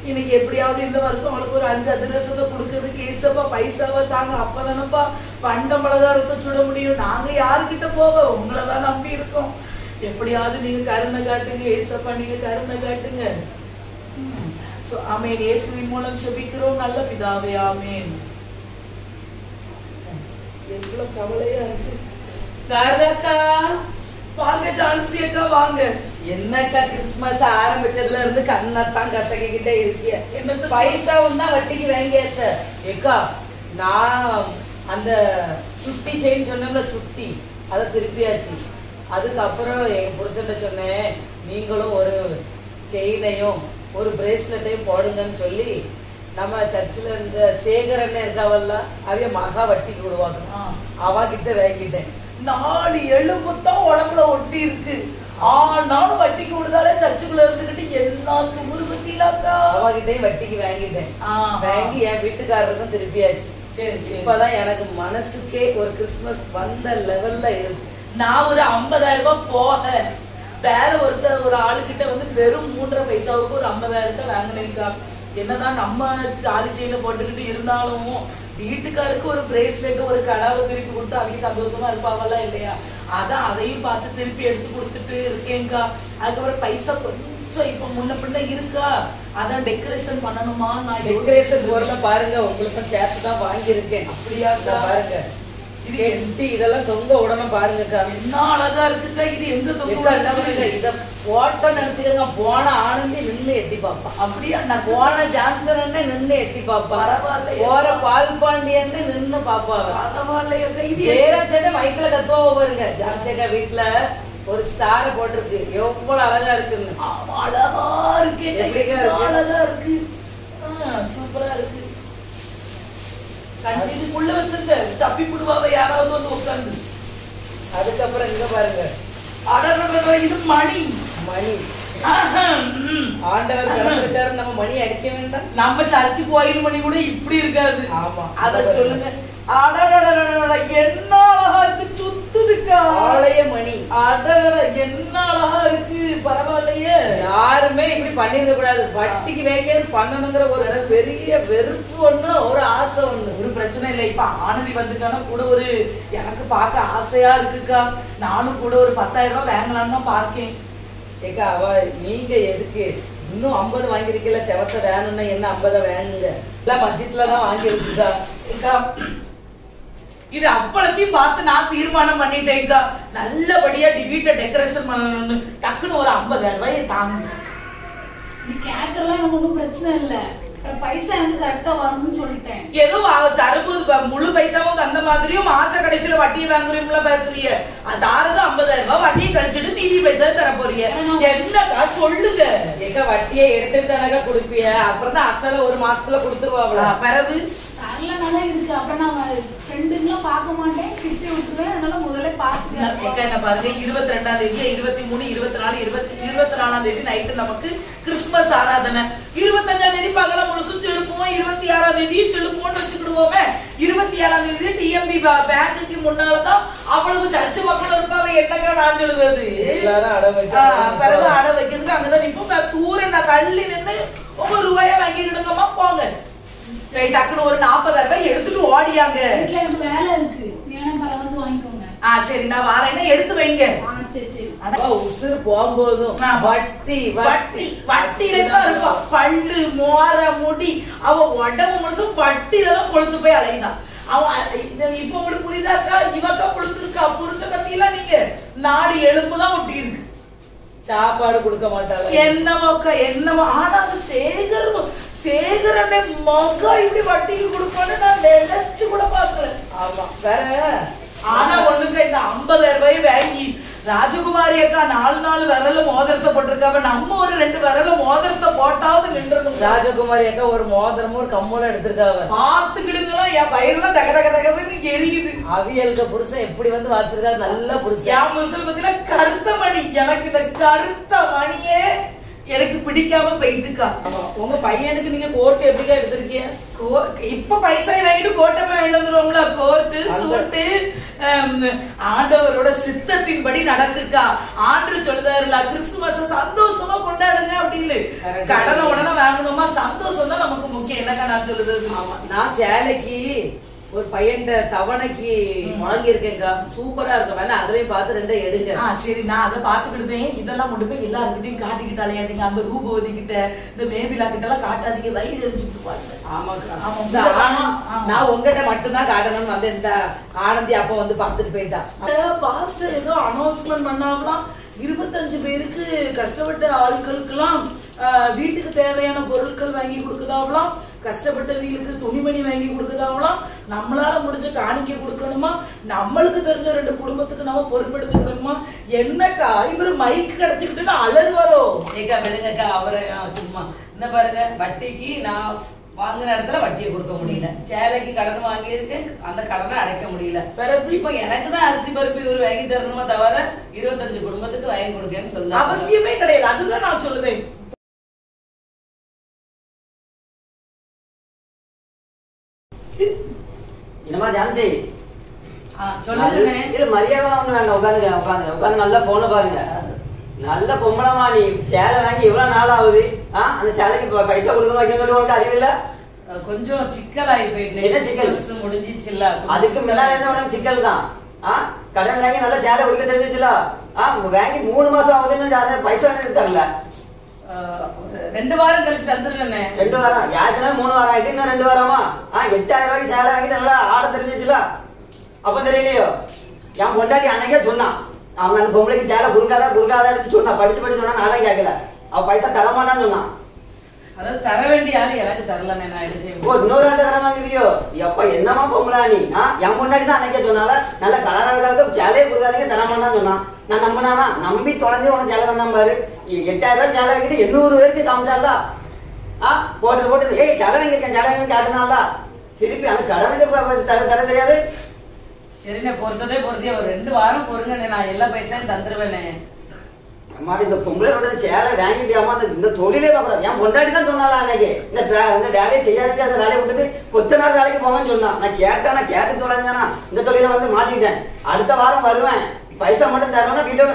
இன்னைக்கு எப்படியாவது இந்த வருஷம் அவளுக்கு ஒரு 5 அதிரசத்தை கொடுக்கறதுக்கு ஏசப்பா பைசாவை தாங்க. அப்பதானப்பா பண்டம் பலகாரத்தை சுட முடியும். நாங்க யாருக்கிட்ட போக? உங்களதான் நம்பி இருக்கோம். எப்படியாவது நீங்க கருணை காட்டுங்க ஏசப்பா, நீங்க கருணை காட்டுங்க. ஆமேன். இயேசுவின் மூலம் ஜெபிக்கிறோம் நல்ல பிதாவே, ஆமேன். எவ்வளவு கவலையா இருக்கு. சாரதாக்கா வாங்க, ஜான்சி அக்கா வாங்க. என்னக்கா கிறிஸ்துமஸ் ஆரம்பிச்சதுல இருந்து கண்ணத்தான் கத்தக்கிட்டே இருக்கிய. என்ன பைசாவும் தான் வட்டிக்கு வாங்கியாச்ச. ஏக்கா நான் அந்த சுட்டி செயின் சொன்னோம்ல, சுட்டி அதை திருப்பியாச்சு. அதுக்கப்புறம் என் புருஷன்ட்ட சொன்னேன், நீங்களும் ஒரு செயினையும் ஒரு பிரேஸ்லெட்டையும் போடுங்கன்னு சொல்லி நம்ம சர்ச்சில் இந்த சேகரன்னு இருக்காவல்ல, அவைய மகா வட்டிக்கு விடுவாங்க, அவகிட்ட வாங்கிட்டேன். 4 எலும்புத்தான் உடம்புல ஒட்டி இருக்கு. ஆனாலும் வட்டிக்கு விடுதாலே சர்ச்சுக்குள்ள இருந்துகிட்டு எல்லா துமுறு பத்திலாக்கா. அவகிட்டையும் வட்டிக்கு வாங்கிட்டேன். வாங்கி என் வீட்டுக்காரருக்கும் திருப்பியாச்சு. சரி சரி. இப்பதான் எனக்கு மனசுக்கே ஒரு கிறிஸ்துமஸ் வந்த லெவல்ல இருக்கு. நான் ஒரு 50,000 ரூபாய் போக வேற ஒரு ஆளுகிட்ட வந்து வெறும் 3.5 பைசாவுக்கு ஒரு 50,000 வாங்கினேக்கா. என்னதான் நம்ம தாலி செயின போட்டுக்கிட்டு இருந்தாலும் வீட்டுக்காருக்கு ஒரு பிரேஸ்லெட் ஒரு கடாவை திருப்பி கொடுத்து அவங்க சந்தோஷமா இருப்பாங்கல்ல இல்லையா? அதான் அதையும் பார்த்து திருப்பி எடுத்து கொடுத்துட்டு இருக்கேங்கா. அதுக்கப்புறம் பைசா கொஞ்சம் இப்ப முன்ன பின்ன இருக்கா, அதான் டெக்கரேஷன் பண்ணணுமா. நான் டெக்கரேஷன் பொருளை பாருங்க, உங்களுக்கும் சேர்த்து தான் வாங்கியிருக்கேன். அப்படியா பாருங்க, இதெல்லாம் தொங்க உடனும் பாருங்கக்கா. என்ன அழகா இருக்குக்கா. இது எங்க தொங்க? இத போட்டோ நினைச்சுக்கங்க. போன ஆனந்தி நின்று எட்டி பாப்பா. அப்படியா? நான் போன ஜான்சன் நின்று எட்டி பாப்பா. பரவாயில்ல. போற பால் பாண்டியன்னு நின்று பாப்பா. பரவாயில்லையா? இது பேரச்சேட்ட மைக்கில கத்துவ பாருங்க. ஜான்சேக்கா வீட்டுல ஒரு ஸ்டார போட்டிருக்கு, எவ்வளவு அழகா இருக்குன்னு. அழகா இருக்கு. அழகா இருக்கு. சூப்பரா இருக்கு. இதுக்குள்ள வச்சிருக்க சப்பி புடுவாவை யாராவது வந்து உட்காந்து. அதுக்கப்புறம் இங்க பாருங்க, இது மணி. மணி ஆண்டவர் கிளம்பிட்டாரு, நம்ம மணி அடிக்க வேண்டாம். நம்ம சர்ச்சு கோயில் மணி கூட இப்படி இருக்காது. ஆமா, அத சொல்லுங்க. என்ன அழகா இருக்கு, சுத்துதுக்கா. ஆலய மணி என்ன அழகா இருக்கு. பரவாயில்லையே. யாருமே இப்படி பண்ணிருக்க கூடாது. வட்டிக்கு வேங்கிறது பண்ணணுங்கிற ஒரு பெரிய வெறுப்பு ஒண்ணு, ஒரு ஆசை ஒண்ணு. ஒரு பிரச்சனை இல்லை. இப்ப ஆனந்தி வந்துட்டானா கூட ஒரு எனக்கு பார்க்க ஆசையா இருக்குக்கா. நானும் கூட ஒரு 10,000 ரூபாய் வாங்கலான்னு தான் பார்க்கேன். ஏக்கா அவ நீங்க எதுக்கு இன்னும் 50 வாங்கிருக்கல? செவத்தை வேணும்னா என்ன 50 வேணுங்க. எல்லாம் மஸ்ஜித்லதான் வாங்கிருக்குக்கா. இது அப்பளத்தையும் பார்த்து நான் தீர்மானம் பண்ணிட்டேன்க்கா. நல்லபடியா வீட்டை டெக்கரேஷன் பண்ணணும்னு. டக்குன்னு ஒரு 50,000 ரூபாய் தாங்க. நீ கேட்கலாம், எனக்கு ஒன்றும் பிரச்சனை இல்லை. பைசா எனக்கு கரெக்டா வரணும்னு சொல்லிட்டேன். ஏதோ தரும்போது முழு பைசாவும் தந்த மாதிரியும் மாச கடைசியில வட்டியை வாங்குறீங்களா பேசுறீங்க? தாரது 50,000 ரூபாய் வட்டியை கழிச்சுட்டு மீதி பைசா தர போறீங்க. என்னக்கா சொல்லுங்க. எங்க வட்டியை எடுத்துட்டானக்கா கொடுப்பிய, அப்புறம் தான் அசல ஒரு மாசத்துல கொடுத்துருவாங்களா? பிறகு தரலனால இருக்கு. அப்புறம் நான் ஃப்ரெண்டுங்களாம் பார்க்க மாட்டேன், கிட்டி விட்டுருவேன். அதனால முதல்ல பார்த்துக்க. என்ன பாருங்க, 22ஆம் தேதி 23 24 24ஆம் தேதி நைட்டு நமக்கு கிறிஸ்துமஸ் ஆராதனை. 25ஆம் தேதி பகல முழுசும் செலுப்புவோம். 26ஆம் தேதி செலுப்புவோம்னு வச்சுக்கிடுவோமே. 27ஆம் தேதி டிஎம்பி பேங்குக்கு முன்னாலதான் அவ்வளவு சர்ச்சை மக்கள் இருப்பாங்க. என்னக்கா நான் சொல்லுறது? எல்லாரும் அட பிறகு அட வைக்கிறதுக்கு அங்கதான் நிற்போம். தூர நான் தள்ளி நின்று 1 ரூபாயா வாங்கிக்கிடுங்கம்மா போங்க. டக்குனு ஒரு 40,000 ரூபாய் எடுத்துட்டு ஓடியாங்க. வீட்டுல எனக்கு வேலை இருக்கு, வேணா பல வந்து வாங்கிக்கோங்க. சரி, நான் வரேன்னா எடுத்து வைங்க. சரி சரி. உசுறு போகும்போதும் வட்டி வட்டி வட்டியில தான் இருப்பா. பல்லு மோர முடி அவ உடம்பு முழுசும் வட்டியில தான் கொழுத்து போய் அலைந்தான். அவன் இப்ப உங்களுக்கு புரியுதாக்கா? இவக்கா கொழுத்துருக்கா. புருஷ பத்திலாம் நீங்க 4 எலும்பு தான் ஒட்டி இருக்கு. சாப்பாடு கொடுக்க மாட்டாங்க. என்னமோக்கா என்னமோ. ஆனா அந்த சேகரனே மகா இப்படி வட்டிக்கு கொடுப்பான்னு நான் நினைச்சு கூட பாக்கல. ஆமா, வேற. ஆனா ஒண்ணுங்க, இந்த 50,000 ரூபாய் வாங்கி ராஜகுமாரி அக்கா 4 விரல மோதிரத்தை போட்டிருக்காங்க. நம்ம ஒரு 2 விரல மோதிரத்தை போட்டாவது நின்றுடும். ராஜகுமாரி அக்கா ஒரு மோதிரமும் ஒரு கம்மலும் எடுத்திருக்காங்க. பாத்துக்கிடுங்களா, என் பயிரெல்லாம் தக தக தகன்னு எரியுது. அவியலுக்கு புருஷன் எப்படி வந்து வாச்சிருக்காரு, நல்ல புருஷன். என் புருஷன் பத்தில கருத்த மணி. எனக்கு இந்த கருத்த மணியே எனக்கு பிடிக்காம போயிட்டுக்கா. உங்க பையனுக்கு நீங்க கோட் எப்படிக்கா எடுத்திருக்கீங்க? இப்ப பைசா வாங்கிட்டு கோட்டை வாங்கிட்டு வந்துருவோம்ல. கோட்டு சூட்டு ஆண்டவரோட சித்தத்தின்படி நடக்குக்கா. ஆண்டு சொல்லுதாருல கிறிஸ்துமஸ் சந்தோஷமா கொண்டாடுங்க அப்படின்னு. கடனை உடனே வாங்கணுமா? சந்தோஷம் தான் நமக்கு முக்கியம். என்னக்கா நான் சொல்லுது? ஆமா, நான் சேலைக்கு ஒரு பையன் தவணைக்கு வாங்கியிருக்கேன்க்கா. சூப்பரா இருக்கும். வேணா அதுலயும் பார்த்து 2 எடுங்க. சரி, நான் அதை பாத்துக்கிட்டேன். இதெல்லாம் கொண்டு போய் எல்லாருக்கிட்டையும் காட்டிக்கிட்டாலே நீங்க அந்த ரூபவதி கிட்ட இந்த மேபிலா கிட்ட எல்லாம் காட்டாதீங்க, வயிறு எரிச்சுட்டு பாருங்க. ஆமாக்கா, நான் உங்ககிட்ட மட்டும்தான் காட்டணும்னு வந்து இந்த ஆனந்தி அப்ப வந்து பார்த்துட்டு போயிட்டா. பாஸ்டர் ஏதோ அனௌன்ஸ்மெண்ட் பண்ணாமலாம் 25 பேருக்கு கஷ்டப்பட்ட ஆட்களுக்கெல்லாம் வீட்டுக்கு தேவையான பொருட்கள் வாங்கி கொடுக்குதாவலாம், கஷ்டப்பட்டவங்களுக்கு துணிமணி வாங்கி கொடுக்குதாவலாம், நம்மளால முடிஞ்ச காணிக்கை கொடுக்கணுமா, நம்மளுக்கு தெரிஞ்ச 2 குடும்பத்துக்கு நம்ம பொறுப்பெடுத்துக்கணுமா. என்னக்கா இவரு மைக்கு கிடைச்சுக்கிட்டு அலறுவாரோ? ஏக்கா விடுங்கக்கா, அவரை சும்மா இந்த பாருங்க, வட்டிக்கு நான் வாங்கின இடத்துல வட்டியை கொடுக்க முடியல, சேலைக்கு கடன் வாங்கியிருக்கு அந்த கடனை அடைக்க முடியல. இப்ப எனக்கு தான் அரிசி பருப்பு இவர் வாங்கி தரணுமா தவிர 25 குடும்பத்துக்கு வாங்கி கொடுக்கன்னு சொல்ல அவசியமே கிடையாது. அதுதான் நான் சொல்லுவேன். என்னமா ஜான்சி சொல்லுங்க. மரியாதை ஒண்ணு வேண்டாம், உட்காந்து நல்லா போன பாருங்க. நல்ல பொம்பளமா நீ சேலை வாங்கி எவ்வளவு நாள் ஆகுது? அந்த சேலைக்கு பைசா கொடுக்கணும் வைக்கணும் சொல்லி உனக்கு அறிவில்ல? கொஞ்சம் சிக்கலாகி போயிட்டு. என்ன சிக்கல்? முடிஞ்சிச்சுல. அதுக்கு முன்னாடி உனக்கு சிக்கல் தான். கடன் வாங்கி நல்லா சேலை கொடுக்க தெரிஞ்சிச்சுல. வாங்கி 3 மாசம் ஆகுதுன்னு பைசா எடுத்தாங்கல்ல. 2 வாரம் கழிச்சு தந்துருக்கேன். 2 வாரம் யாருக்குன்னா 3 வாரம் ஆயிட்டு இன்னும் 2 வாரமா? 8000 ரூபாய்க்கு சேலை வாங்கிட்டு நல்லா ஆட தெரிஞ்சிச்சுல. அப்ப தெரியலையோ? என் பொண்டாட்டி அன்னைக்கே சொன்னான், அவங்க அந்த பொம்பளைக்கு சேலை கொடுக்காதான்னு சொன்னா. படிச்சு சொன்னா நான் தான் கேட்கல. அவ பைசா தரமாட்டான்னு சொன்னான். அதாவது தர வேண்டிய ஆளு எனக்கு தரலன்னு நான் என்ன செய்ய? இன்னொரு ஆண்டு கடன் வாங்குறியோ? எப்ப என்னமா பொம்பளா நீ? என் பொண்டாட்டி தான் அன்னைக்கே சொன்னால நல்ல கலராக சேலையே கொடுக்காதீங்க தரமாட்டான்னு சொன்னான். நான் நம்பினானா? நம்பி தொலைஞ்சு உனக்கு சேலை வந்தான் பாரு. 8000 ரூபாய் சேலை வாங்கிட்டு 800 பேருக்கு காமிச்சால. போட்டு ஏய் சேலை வாங்கியிருக்கேன் காட்டுனால திருப்பி அந்த கடனுக்கு தர தெரியாது. சரிண்ணே, பொறுத்ததே பொறுத்தியா ஒரு 2 வாரம் பொறுங்கண்ணே, நான் எல்லா பைசாயும் தந்துருவேனே. அம்மாடி இந்த பொம்பளையோட சேலை வாங்கிட்டியாமா? இந்த தொழிலே பார்க்கக்கூடாது. என் பொண்டாட்டி தான் சொன்னால அன்னைக்கு இந்த வேலையை செய்யாதுக்கு அந்த வேலையை விட்டுட்டு கொத்தனார் வேலைக்கு போவேன்னு சொன்னான். நான் கேட்டு தொலைஞ்சானா இந்த தொழில வந்து மாட்டிட்டேன். அடுத்த வாரம் வருவேன், பைசா மட்டும் தரணும்னா வீட்டோட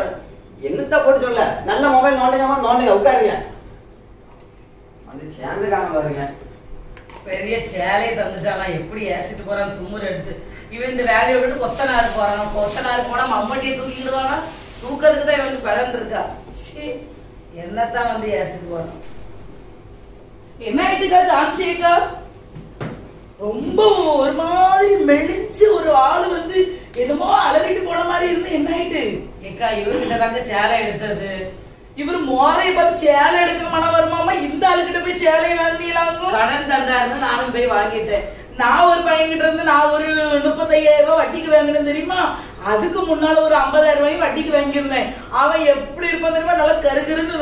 என்னத்த போட்டு சொல்ல. நல்ல மொபைல் நோண்டுங்க உட்காருங்க. வந்து சேர்ந்துக்காங்க பாருங்க. பெரிய சேலையை தந்துட்டானா எப்படி ஏசிட்டு போறான் தும்முறு எடுத்து. இவன் இந்த வேலையை விட்டு கொத்தனாரு போறான். கொத்தனாரு போனா மம்மட்டியை தூக்கிடுவானா? தூக்கிறதுக்கு தான் இவனுக்கு பலன் இருக்கா? என்னத்தான் வந்து ஏசிட்டு போறான். என்ன ஆயிட்டுக்கா ஜான்சிக்கா? ரொம்ப ஒரு மாதிரி மெலிஞ்சு ஒரு ஆளு வந்து என்னமோ அலறிட்டு போன மாதிரி இருந்து என்ன ஆயிட்டு? ஏக்கா இவர்கிட்ட தாங்க சேலை எடுத்தது. இவரு மோரையை பார்த்து சேலை எடுக்க மனம் வருமாமா? இந்த ஆளுகிட்ட போய் சேலை வாங்கிடலாங்க. கடன் தந்தாருன்னு நானும் போய் வாங்கிட்டேன். நான் ஒரு பையன்கிட்ட இருந்து நான் ஒரு 35,000 ரூபாய் வட்டிக்கு வாங்கினேன் தெரியுமா? அதுக்கு முன்னால ஒரு 50,000 ரூபாய் வட்டிக்கு வாங்கியிருந்தேன். அவன் எப்படி இருப்பான் தெரியுமா? நல்லா கருகருன்னு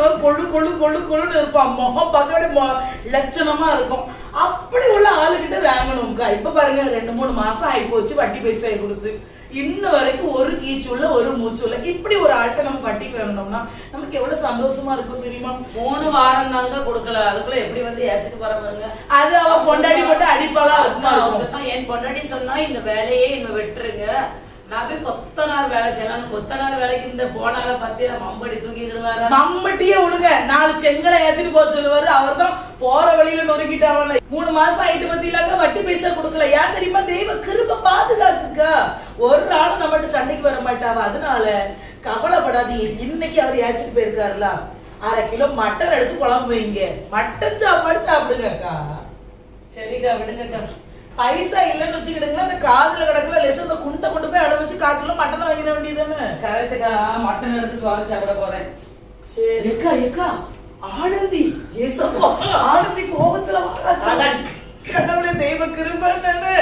கொழுன்னு இருப்பான். முகம் பார்க்க லட்சணமா இருக்கும். அப்படி உள்ள ஆளுகிட்ட வாங்கணும்க்கா. இப்ப பாருங்க 2-3 மாசம் ஆகி போச்சு வட்டி பைசா கொடுத்து. இன்ன வரைக்கும் ஒரு கீச்சுள்ள ஒரு மூச்சுள்ள இப்படி ஒரு ஆள்கிட்ட நம்ம வட்டிக்கு வாங்கணும்னா நமக்கு எவ்வளவு சந்தோஷமா இருக்கும் தெரியுமா? 3 வாரம் தாங்க கொடுக்கல, அதுக்குள்ள எப்படி வந்து ஏசிட்டு போறாங்க. அது அவ பொண்டாடி போட்டு அடிப்பாளா இருக்கும். என் பொண்டாடி சொன்னா இந்த வேலையே இன்னும் வெட்டுருங்க, நான் போய் கொத்தனார் வேலை செய்யலாம். கொத்தனார் வேலைக்கு இந்த போனால பத்தி மம்பட்டி தூக்கிடுவாரு. மம்பட்டியே விடுங்க, 4 செங்கலை ஏத்திட்டு போக சொல்லுவாரு. அவர் தான் போற வழியில நொறுக்கிட்டாவல. 3 மாசம் ஆயிட்டு பத்தியிலாங்க வட்டி பைசா கொடுக்கல. ஏன் தெரியுமா? தெய்வ கிருபை பாதுகாக்குக்கா. ஒரு நாளும் நம்மகிட்ட சண்டைக்கு வர மாட்டாவா. அதனால கவலைப்படாதீங்க. இன்னைக்கு அவர் ஏசிட்டு போயிருக்காருல, 1/2 கிலோ மட்டன் எடுத்து குழம்பு வைங்க. மட்டன் சாப்பாடு சாப்பிடுங்கக்கா. சரிக்கா விடுங்கக்கா. பைசா இல்லன்னு வச்சுக்கிடுங்களா, அந்த காதுல கிடக்குல லெஸ் அந்த குண்டை கொண்டு போய் அளவு வச்சு 1/4 கிலோ மட்டன் வாங்கிட வேண்டியதானே? கரெக்டுக்கா, மட்டன் எடுத்து சுவாரி சாப்பிட போறேன். சரி ஏக்கா ஆனந்தி ஏசப்பா, ஆனந்தி கோபத்துல கடவுளே தெய்வ கிருபை தானே.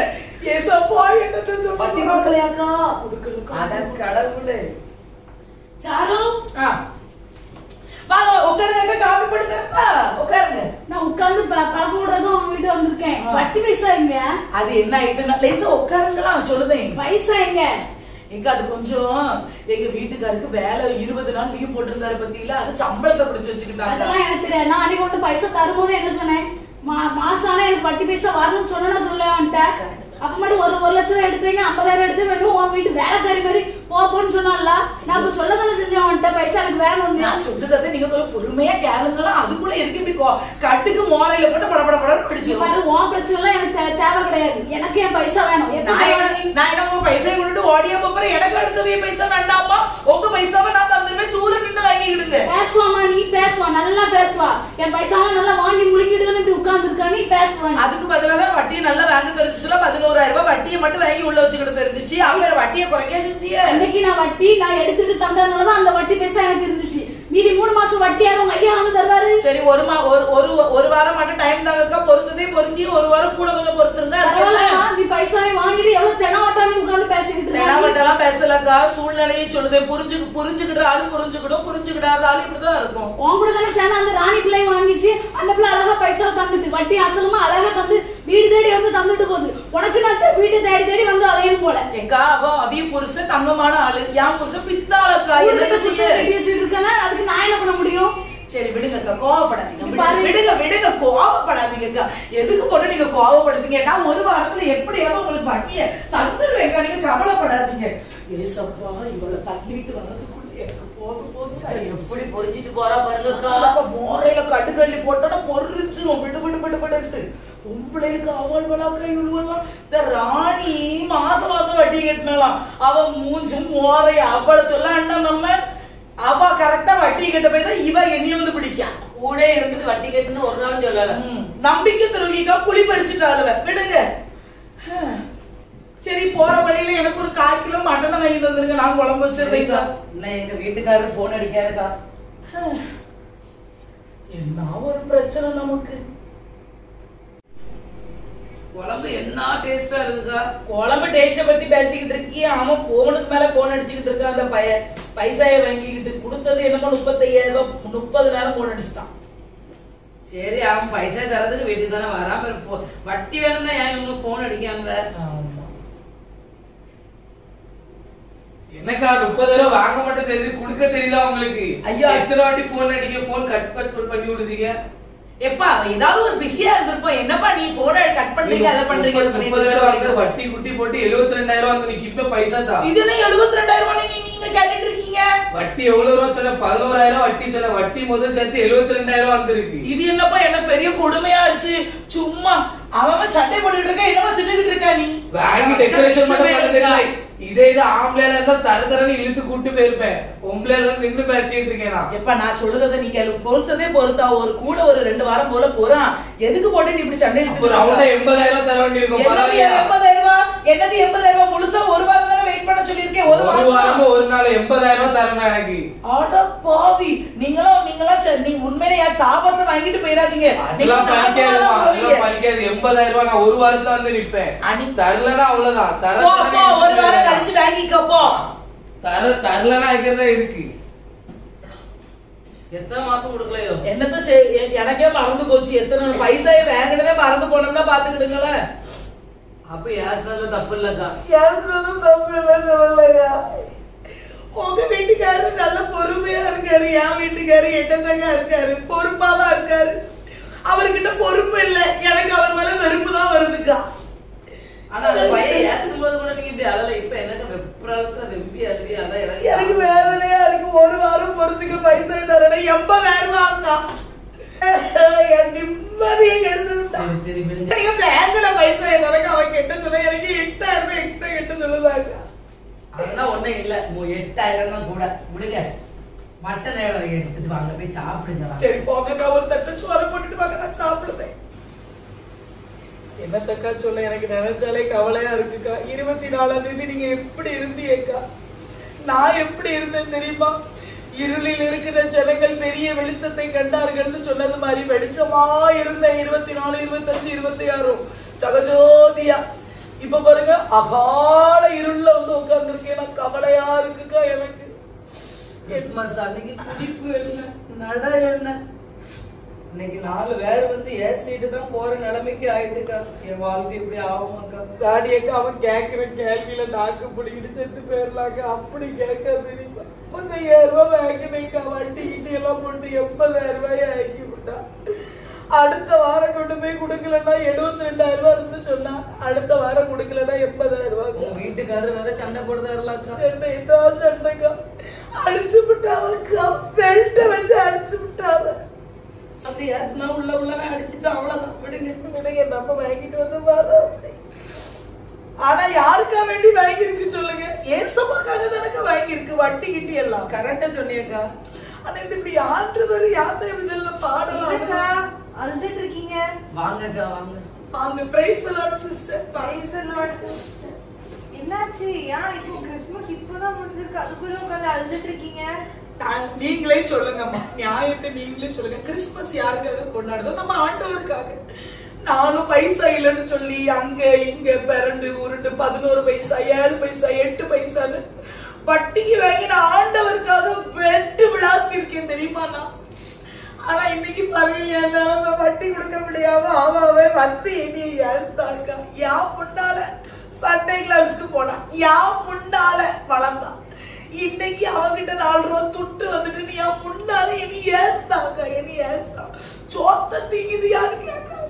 ஏசப்பா என்னத்த வட்டி கொடுக்கலையாக்கா? கொடுக்கணும் கடவுளே. சாரு வாங்க உட்காருங்க, காபி போட்டு தரட்டா? உட்காருங்க. நான் உட்கார்ந்து பழக்கம் விடுறதும் அவங்க வீட்டு வந்திருக்கேன். வட்டி பைசா எங்க? அது என்ன ஆயிட்டுனா லேசா உட்காருங்களா சொல்லுதேன். பைசா எங்க? எங்க அது கொஞ்சம் எங்க வீட்டுக்காருக்கு வேலை 20 நாள் லீவ் போட்டிருந்தாரு பத்தியில அது சம்பளத்தை பிடிச்சு வச்சுக்கிட்டாங்க. அதெல்லாம் எனக்கு தெரியாது. நான் அன்னைக்கு வந்து பைசா தரும்போது என்ன சொன்னேன், மாசம் ஆனா எனக்கு வட்டி பைசா வரணும்னு சொன்னா சொல்ல வந்துட்டேன். அப்ப மட்டும் 1 லட்சம் எடுத்து வைங்க, 50,000 எடுத்து வைங்க, உன் வீட்டு வேலைக்காரி மாதிரி போன்னு சொன்னால நான் இப்ப சொல்ல தானே செஞ்சேன் வந்துட்ட பைசா எனக்கு வேணும். நான் சொல்றதை நீங்க கொஞ்சம் பொறுமையா கேளுங்களா. அதுக்குள்ள எதுக்கு இப்படி கட்டுக்கு மோரையில போட்டு படபடன்னு பிடிச்சு பாரு. உன் பிரச்சனை எல்லாம் எனக்கு தேவை கிடையாது. எனக்கு என் பைசா வேணும். நான் என்ன உங்க பைசா கொண்டுட்டு ஓடியா போறேன். எனக்கு அடுத்த பைசா வேண்டாமா? உங்க பைசாவை நான் தந்துருவேன். தூர நின்று வாங்கிக்கிடுங்க. பேசுவாமா நீ? பேசுவா, நல்லா பேசுவா. என் பைசாவை நல்லா வாங்கி முழுங்கிட்டு இப்படி உட்கார்ந்து இருக்கா நீ பேசுவா. அதுக்கு பதிலாதான் வட்டியை நல்லா வாங்க தெரிஞ்சுச்சுல. 11,000 ரூபாய் வட்டியை மட்டும் வாங்கி உள்ள வச்சுக்கிட்டு தெரிஞ்சிச்சு. அவங்க வட்டியை குறைக்க செஞ்சிய. அன்னைக்கு நான் வட்டி நான் எடுத்துட்டு தந்ததுனாலதான் அந்த வட்டி பைசா எனக்கு இருந்துச்சு. மீதி 3 மாசம் வட்டி யாரும் உங்க ஐயா வந்து தருவாரு. சரி, ஒரு வாரம் மட்டும் டைம் தாங்கக்கா. பொறுத்ததே பொறுத்தி 1 வாரம் கூட கொஞ்சம் பொறுத்துருங்க. நீ பைசாவை வாங்கிட்டு எவ்வளவு தெனாவட்டானு உட்கார்ந்து பேசிக்கிட்டு தெனாவட்டெல்லாம் பேசலக்கா. சூழ்நிலையை சொல்லுதேன். புரிஞ்சுக்கிட்ட ஆளு புரிஞ்சுக்கிடும், புரிஞ்சுக்கிடாத ஆளு இப்படிதான் இருக்கும். உன் கூட தானே சேனா அந்த ராணி பிள்ளைய வாங்கிச்சு. அந்த பிள்ளை அழகா பைசா தந்துட்டு வட்டி அசலுமா அழகா தந்து வீடு தேடி வந்து தந்துட்டு போகுது. உனக்கு நான் வீட்டு தேடி தேடி வந்து அலையணும் போல. ஏக்கா அவிய புருஷன் தங்கமான ஆளு, என் புருஷன் பித்தாளக்கா. கட்டி வச்சுட்டு இருக்கானே, அதுக்கு நான் என்ன பண்ண முடியும்? சரி விடுங்கக்கா, கோவப்படாதீங்க. விடுங்க கோவப்படாதீங்கக்கா. எதுக்கு போட்டு நீங்க கோவப்படுத்தீங்க? நான் 1 வாரத்துல எப்படியாவது உங்களுக்கு வட்டிய தந்துருவேக்கா. நீங்க கவலைப்படாதீங்க. ஏசப்பா இவளை தள்ளிட்டு வர்றதுக்குள்ள எனக்கு போதும் எப்படி பொறிஞ்சிட்டு போறா பாருங்கக்கா. மோரையில கடுகள்ளி போட்டோன்னா பொறிஞ்சிரும். விடுபட்டு பொம்பளைக்கு அவள்வளாக்கா இவள்வெல்லாம். இந்த ராணி மாசம் வட்டி கட்டினாலாம். அவ மூஞ்சும் மோரை அவளை சொல்ல அண்ணா நம்ம. அவ கரெக்டா வட்டி கட்ட போய் தான் இவ என்னைய வந்து பிடிக்கா. கூட இருந்துட்டு வட்டி கட்டுன்னு ஒரு நாளும் சொல்லல. நம்பிக்கை துரோகிக்கா. புளி பறிச்சுட்டாளுவ. விடுங்க. சரி, போற வழியில எனக்கு ஒரு 1/4 கிலோ மட்டனை வாங்கி தந்துருங்க. நான் குழம்பு வச்சிருக்கேன்க்கா. இன்னும் எங்க வீட்டுக்காரர் போன் அடிக்காருக்கா. என்ன ஒரு பிரச்சனை நமக்கு. குழம்பு என்ன டேஸ்டா இருக்குக்கா. குழம்பு டேஸ்ட பத்தி பேசிக்கிட்டு இருக்கியா? அவன் போனுக்கு மேல போன் அடிச்சுக்கிட்டு இருக்கான். அந்த பைசாயை வாங்கிக்கிட்டு கொடுத்தது என்னமோ 35,000 ரூபாய். 30 நேரம் போன் அடிச்சுட்டான். சரி, அவன் பைசா தரதுக்கு வீட்டுக்கு தானே வராம வட்டி வேணும்னா ஏன் இவங்க போன் அடிக்காம? என்னக்கா 30,000 வாங்க மட்டும் தெரியுது, குடுக்க தெரியுதா உங்களுக்கு? ஐயா, எத்தனை வாட்டி போன் அடிக்க போன் கட் பண்ணி விடுதீங்க. எப்பா ஏதாவது ஒரு பிஸியா இருந்திருப்போம். என்னப்பா நீ போனை கட் பண்றீங்க, அதை பண்றீங்க. 30,000 வட்டி குட்டி போட்டு 72,000 வந்து நீ கிட்ட பைசா தான். இது என்ன 72,000 நீங்க கேட்டுட்டு இருக்கீங்க? வட்டி எவ்வளவு ரூபா சொன்ன? 11,000 வட்டி சொன்ன. வட்டி முதல் சேர்த்து 72,000 வந்திருக்கு. இது என்னப்பா என்ன பெரிய கொடுமையா இருக்கு. சும்மா அவன் சண்டை போட்டுட்டு இருக்க, என்னமா தின்னுகிட்டு இருக்கா நீ? வாங்கி டெக்கரேஷன் மட்டும் பண்ண தெரியல. இதே இது ஆம்பளைல இருந்தா தரதரன்னு இழுத்து கூட்டு போயிருப்பேன். பொம்பளைல நின்று பேசிட்டு இருக்கேன். எப்ப நான் சொல்றதை நீ கேளு. பொறுத்ததே பொறுத்தா. ஒரு கூட ஒரு 2 வாரம் போல போறான். எதுக்கு போட்டு நீ இப்படி சண்டை இழுத்து? 80,000 தர வேண்டியிருக்கும். 80,000 ரூபாய்? என்னது 80,000 ரூபாய்? முழுசா 1 வாரம் தானே வெயிட் பண்ண சொல்லியிருக்கேன். ஒரு வாரமும் ஒரு நாள் 80,000 தரணும் எனக்கு. ஆட பாவி. நீங்களும் நீ உண்மையிலே யார் சாபத்தை வாங்கிட்டு போயிடாதீங்க. அதெல்லாம் பழிக்காது. 80,000 நான் ஒரு வாரத்துல வந்து நிப்பேன். தரலன்னா அவ்வளவுதான். ஒரு வாரம் கழிச்சு வாங்கிக்கப்போ. தரலன்னா இருக்கிறதா இருக்கு. எத்தனை மாசம் கொடுக்கலையோ என்னத்த எனக்கே மறந்து போச்சு. எத்தனை பைசாயை வாங்கினதே மறந்து போனோம்னா பாத்துக்கிடுங்களேன். அப்ப யாருனால தப்பு இல்லக்கா. யாருனாலும் தப்பு இல்ல சொல்லலையா? உங்க வீட்டுக்காரரு நல்ல பொறுமையா இருக்காரு. என் வீட்டுக்காரு எட்டத்தங்க இருக்காரு. பொறுப்பாதான் இருக்காரு. அவர்கிட்ட பொறுப்பு இல்ல. எனக்கு அவர் மேல வெறுப்பு தான் வருதுக்கா. ஆனா அந்த பையன் ஏசும்போது கூட நீங்க இப்படி அழல. இப்ப எனக்கு வெப்பறதுக்கு வெம்பியா இருக்கு. அதான் எனக்கு வேதனையா இருக்கு. ஒரு வாரம் பொறுத்துக்கு பைசா தரேன். 80,000 ரூபாய்க்கா. என் நிம்மதியை கெடுத்து விட்டான். சரி விடுங்க. நீங்க பேங்க்ல பைசா எனக்கு அவன் கெட்ட சொன்ன. எனக்கு 8,000 ரூபாய் எக்ஸ்ட்ரா கெட்ட சொல்லுதாங்க. அதெல்லாம் ஒண்ணும் இல்ல. 8,000 தான் கூட. விடுங்க. மட்டன் எடுத்துட்டு வாங்க, போய் சாப்பிடுங்க. சரி போங்கக்கா. ஒரு தட்டு சோறு போட்டுட்டு வாங்க, நான் சாப்பிடுதேன். என்னத்தக்கா சொல்ல, எனக்கு நினைச்சாலே கவலையா இருக்குக்கா. 24ஆம் தேதி நீங்க எப்படி இருந்தீங்கக்கா? நான் எப்படி இருந்தேன் தெரியுமா? இருளில் இருக்கிற ஜனங்கள் பெரிய வெளிச்சத்தை கண்டார்கள்னு சொன்னது மாதிரி வெளிச்சமா இருந்த 24, 25, 26 ஜகஜோதியா. இப்ப பாருங்க, அகால இருள்ல வந்து உட்கார்ந்து இருக்கேன். கவலையா இருக்குக்கா எனக்கு. கிறிஸ்துமஸ் அன்னைக்கு குடிப்பு என்ன, நட என்ன, இன்னைக்கு 4 பேர் வந்து ஏசிட்டு தான் போற நிலைமைக்கு ஆயிட்டுக்கா. என் வாழ்க்கை இப்படி ஆகுமாக்கா? ராணியக்கா அவன் கேட்கிற கேள்வியில நாக்கு பிடிக்கிட்டு செத்து போயிடலாங்க. அப்படி கேட்காது. 50,000 ரூபாய் வாங்கினேக்கா. வட்டி கிட்டி எல்லாம் போட்டு 80,000 ரூபாய் ஆக்கி விட்டா. அடுத்த வாரம் கொண்டு போய் கொடுக்கலன்னா 72,000 ரூபாய் இருந்து சொன்னா. அடுத்த வாரம் கொடுக்கலன்னா 80,000 ரூபாய். வீட்டுக்காரர் வேற சண்டை போடுதாருலாக்கா. என்ன என்ன சண்டைக்கா? அடிச்சு விட்டாவக்கா. பெல்ட்ட வச்சு அடிச்சு விட்டாவ. அது ஏசுனா உள்ளவே அடிச்சுட்டு அவ்வளவுதான். விடுங்க நம்ம வாங்கிட்டு வந்து பாரு. ஆனா யாருக்கா வேண்டி வாங்கியிருக்கு சொல்லுங்க? ஏசப்பாக்காக தானக்கா வாங்கியிருக்கு. வட்டி கிட்டி எல்லாம் கரெக்டா சொன்னியக்கா. ஆனா இந்த இப்படி ஆண்டுவர் யாத்திரை இதெல்லாம் பாடலாம். அழுதுட்டு இருக்கீங்க? வாங்கக்கா வாங்க வாங்க. Praise the Lord sister. Praise the Lord sister. என்னாச்சு? ஏன் இப்போ கிறிஸ்மஸ் இப்பதான் முடிஞ்சிருக்கு, அதுக்குள்ள உட்கார்ந்து அழுதுட்டு இருக்கீங்க? நீங்களே சொல்லுங்கம்மா, நியாயத்தை நீங்களே சொல்லுங்க. கிறிஸ்மஸ் யாருக்காக கொண்டாடுதோ? நம்ம ஆண்டவருக்காக. நானும் பைசா இல்லைன்னு சொல்லி அங்க இங்க பிறண்டு உருண்டு 11 பைசா 7 பைசா 8 பைசான்னு வட்டிக்கு வாங்கி நான் ஆண்டவருக்காக வெட்டு விளாசி இருக்கேன் தெரியுமா நான். ஆனா இன்னைக்கு பாருங்க, என்னால வட்டி கொடுக்க முடியாம அவாவே வந்து இனி ஏஸ்தாக்கா. யா முன்னால சண்டே கிளாஸ்க்கு போனா, யா முன்னால வளர்ந்தான். இன்னைக்கு அவகிட்ட 4 ரூபா துட்டு வந்துட்டு நீ யா முன்னால இனி ஏஸ்தாக்கா. இனி ஏஸ்தா சோத்த தீங்குது யாருன்னு கேட்காங்க.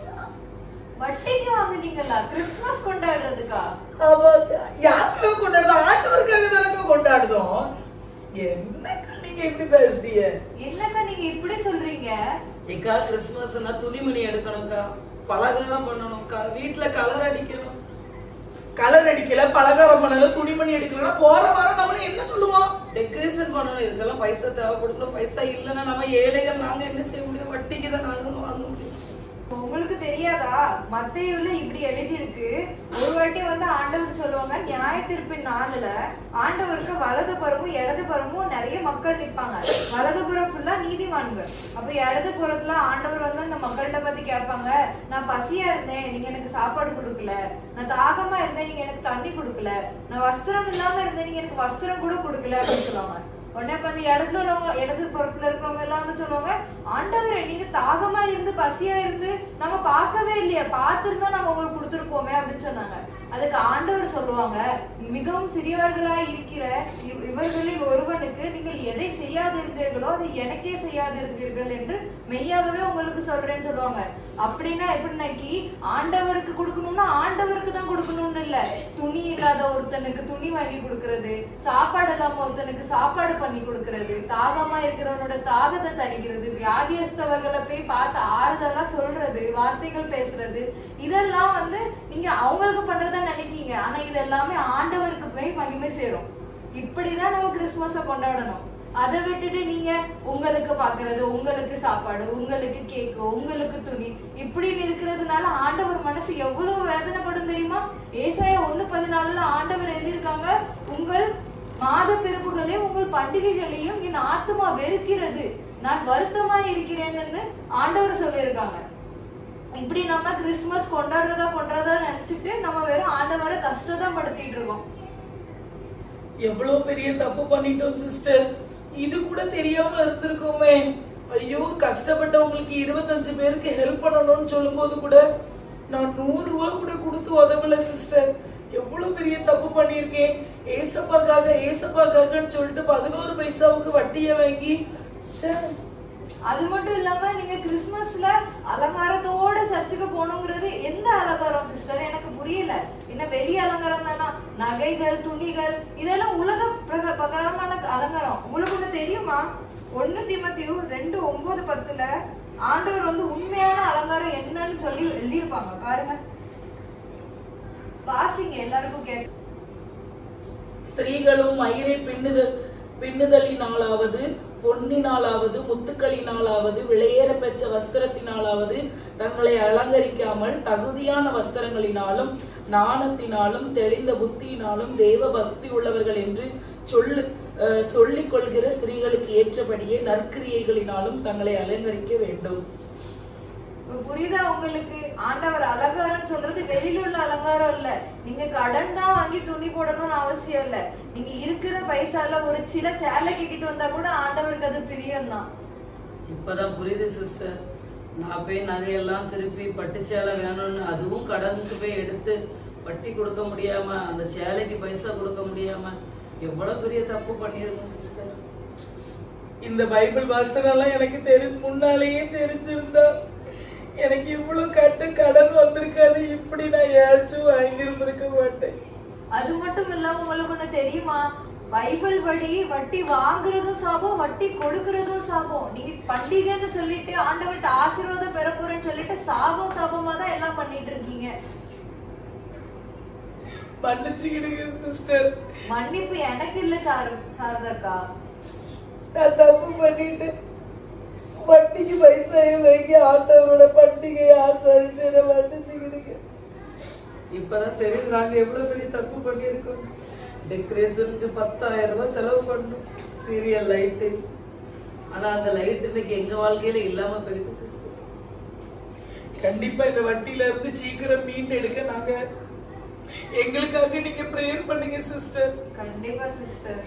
வட்டிக்கு வாங்குனீங்களா கிறிஸ்மஸ் கொண்டாடுறதுக்கா? யாருக்காக கொண்டாடுறோம்? ஆண்டவருக்காக தானக்கா கொண்டாடுறோம். என்னக்கா நீங்க இப்படி பேசுறீங்க? என்னக்கா நீங்க இப்படி சொல்றீங்க? ஏக்கா கிறிஸ்மஸ்னா துணிமணி எடுக்கணும்க்கா, பலகாரம் பண்ணணும்க்கா, வீட்டுல கலர் அடிக்கணும். கலர் அடிக்கல, பலகாரம் பண்ணல, துணிமணி எடுக்கலன்னா போற வாரம் நம்மள என்ன சொல்லுவோம்? டெக்கரேஷன் பண்ணணும். இதுக்கெல்லாம் பைசா தேவைப்படும். பைசா இல்லைன்னா நம்ம ஏழைகள் நாங்க என்ன செய்ய முடியும்? வட்டிக்கு தான் நாங்க வாங்க முடியும். உங்களுக்கு தெரியாதா? மத்தேயுல இப்படி எழுதி இருக்கு. ஒரு வாட்டி வந்து ஆண்டவர் சொல்லுவாங்க, நியாய தீர்ப்பின் நாள்ல ஆண்டவருக்கு வலது புறமும் இடது புறமும் நிறைய மக்கள் நிற்பாங்க. வலது புறம் ஃபுல்லா நீதிமான்கள். அப்ப இடது புறத்துல ஆண்டவர் வந்து அந்த மக்கள்கிட்ட பத்தி கேட்பாங்க, நான் பசியா இருந்தேன், நீங்க எனக்கு சாப்பாடு கொடுக்கல. நான் தாகமா இருந்தேன், நீங்க எனக்கு தண்ணி கொடுக்கல. நான் வஸ்திரம் இல்லாம இருந்தேன், நீங்க எனக்கு வஸ்திரம் கூட கொடுக்கல அப்படின்னு சொல்லுவாங்க. உடனே இப்ப அந்த இடத்துல உள்ளவங்க, இடது புறத்துல இருக்கிறவங்க எல்லாம் வந்து சொல்லுவாங்க, ஆண்டவரே நீங்க தாகமா இருந்து பசியா இருந்து நாங்க பார்க்கவே இல்லையா, பார்த்திருந்தா நாங்க உங்களுக்கு கொடுத்துருப்போமே அப்படின்னு சொன்னாங்க. அதுக்கு ஆண்டவர் சொல்லுவாங்க, மிகவும் சிறியவர்களாய் இருக்கிற இவர்களில் ஒருவனுக்கு நீங்கள் எதை செய்யாதிருந்தீர்களோ அதை எனக்கே செய்யாதிருந்தீர்கள் என்று மெய்யாகவே உங்களுக்கு சொல்றேன்னு சொல்லுவாங்க. அப்படின்னா எப்படின்னாக்கி ஆண்டவருக்கு கொடுக்கணும்னா ஆண்டவருக்கு தான் கொடுக்கணும்னு இல்ல. துணி இல்லாத ஒருத்தனுக்கு துணி வாங்கி கொடுக்கறது, சாப்பாடு இல்லாம ஒருத்தனுக்கு சாப்பாடு பண்ணி கொடுக்கறது, தாகமா இருக்கிறவனோட தாகத்தை தணிக்கிறது, வியாதியஸ்தவர்களை போய் பார்த்து ஆறுதலா சொல்றது, வார்த்தைகள் பேசுறது, இதெல்லாம் வந்து நீங்க அவங்களுக்கு பண்றதா நினைக்கீங்க. ஆனா இது எல்லாமே ஆண்டவருக்கு போய் மகிமை சேரும். இப்படிதான் நம்ம கிறிஸ்துமஸை கொண்டாடணும். அதை விட்டுட்டு நீங்க உங்களுக்கு பாக்குறது, உங்களுக்கு சாப்பாடு, உங்களுக்கு கேக்கு, உங்களுக்கு துணி இப்படின்னு இருக்கிறதுனால ஆண்டவர் மனசு எவ்வளவு வேதனைப்படும் தெரியுமா? ஏசாயா 1:14 ஆண்டவர் எழுதியிருக்காங்க, உங்கள் மாத பிறப்புகளையும் உங்கள் பண்டிகைகளையும் என் ஆத்துமா வெறுக்கிறது, நான் வருத்தமா இருக்கிறேன்னு ஆண்டவர் சொல்லியிருக்காங்க. இப்படி நம்ம கிறிஸ்துமஸ் கொண்டாடுறதா நினைச்சிட்டு நம்ம வெறும் ஆண்டவரை கஷ்டம் படுத்திட்டு இருக்கோம். எவ்வளவு பெரிய தப்பு பண்ணிட்டோம் சிஸ்டர். இது கூட தெரியாம இருந்திருக்கோமே. ஐயோ, கஷ்டப்பட்டவங்களுக்கு 25 பேருக்கு ஹெல்ப் பண்ணணும்னு சொல்லும் போது கூட நான் 100 ரூபாய் கூட கொடுத்து உதவல சிஸ்டர். எவ்வளவு பெரிய தப்பு பண்ணிருக்கேன். ஏசப்பாக்காகன்னு சொல்லிட்டு 11 பைசாவுக்கு வட்டியை வாங்கி. அது மட்டும் இல்லாம நீங்க கிறிஸ்துமஸ்ல அலங்காரத்தோட சர்ச்சுக்கு போகணுங்கிறது எந்த அலங்காரம் சிஸ்டர்? எனக்கு புரியல. என்ன வெளி அலங்காரம் தானா? நகைகள், துணிகள் இதெல்லாம் உலக பிரகாரமான அலங்காரம். உங்களுக்கு ஒண்ணு தெரியுமா? 1 தீமோத்தேயு 2:9-10 ஆண்டவர் வந்து உண்மையான அலங்காரம் என்னன்னு சொல்லி எழுதியிருப்பாங்க. பாருங்க, வாசிங்க, எல்லாருக்கும் கேட்க. ஸ்திரீகளும் மயிரை பின்னுதலினாலாவது, பொன்னினாலாவது, முத்துக்களினாலாவது, விலையேற பெற்ற வஸ்திரத்தினாலாவது தங்களை அலங்கரிக்காமல் தகுதியான வஸ்திரங்களினாலும் நாணத்தினாலும் தெளிந்த புத்தியினாலும் தேவ பக்தி உள்ளவர்கள் என்று சொல்லிக் கொள்கிற ஸ்திரீகளுக்கு ஏற்றபடியே நற்கிரியைகளினாலும் தங்களை அலங்கரிக்க வேண்டும். புரியுதா உங்களுக்கு? ஆண்டவர் அலங்காரம் சொல்றது வெளியில உள்ள அலங்காரம் இல்ல. நீங்க கடன் தான் வாங்கி துணி போடணும்னு அவசியம் இல்ல. நீங்க இருக்கிற பைசால ஒரு சில சேலை கட்டிட்டு வந்தா கூட ஆண்டவருக்கு அது பிரியம் தான். இப்பதான் புரியுது சிஸ்டர். நான் போய் நகையெல்லாம் திருப்பி பட்டு சேலை வேணும்னு அதுவும் கடனுக்கு போய் எடுத்து வட்டி கொடுக்க முடியாம அந்த சேலைக்கு பைசா கொடுக்க முடியாம எவ்வளவு பெரிய தப்பு பண்ணிருக்கோம் சிஸ்டர். இந்த பைபிள் வசனம்லாம் எனக்கு முன்னாலேயே தெரிஞ்சிருந்தா எனக்கு இவ்வளவு கடன் வந்திருக்காது. இப்படி நான் ஏதாச்சும் வாங்கியிருந்திருக்க மாட்டேன். அது மட்டும் இல்லாம உங்களுக்கு ஒண்ணு தெரியுமா, பைபிள் படி வட்டி வாங்குறதும் சாபம், வட்டி கொடுக்கறதும் சாபம். நீங்க பண்டிகைன்னு சொல்லிட்டு ஆண்டவர்கிட்ட ஆசீர்வாதம் பெற போறேன்னு சொல்லிட்டு சாபமா தான் எல்லாம் பண்ணிட்டு இருக்கீங்க. மன்னிச்சுக்கிடுங்க சிஸ்டர். மன்னிப்பு எனக்கு இல்ல சாரதாக்கா. நான் தப்பு பண்ணிட்டு வட்டிக்கு பைசாயை வாங்கி ஆண்டவரோட பண்டிகையை ஆசாரிச்சு மன்னிச்சுக்கிடுங்க. இப்பதான் தெரியும் நாங்க எவ்வளவு பெரிய தப்பு பண்ணிருக்கோம். டெக்கரேஷனுக்கு 10,000 ரூபாய் செலவு பண்ணோம், சீரியல் லைட்டு. ஆனா அந்த லைட் இன்னைக்கு எங்க வாழ்க்கையில இல்லாம போயிருக்கு சிஸ்டர். கண்டிப்பா இந்த வட்டியில இருந்து சீக்கிரம் மீண்டு எடுக்க நாங்க எங்களுக்காக நீங்க பிரேயர் பண்ணுங்க சிஸ்டர். கண்டிப்பா சிஸ்டர்.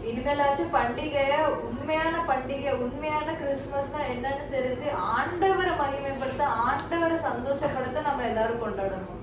இனிமேலாச்சும் பண்டிகை, உண்மையான பண்டிகை, உண்மையான கிறிஸ்துமஸ்னா என்னன்னு தெரிஞ்சு ஆண்டவரை மகிமைப்படுத்த, ஆண்டவரை சந்தோஷப்படுத்த நம்ம எல்லாரும் கொண்டாடணும்.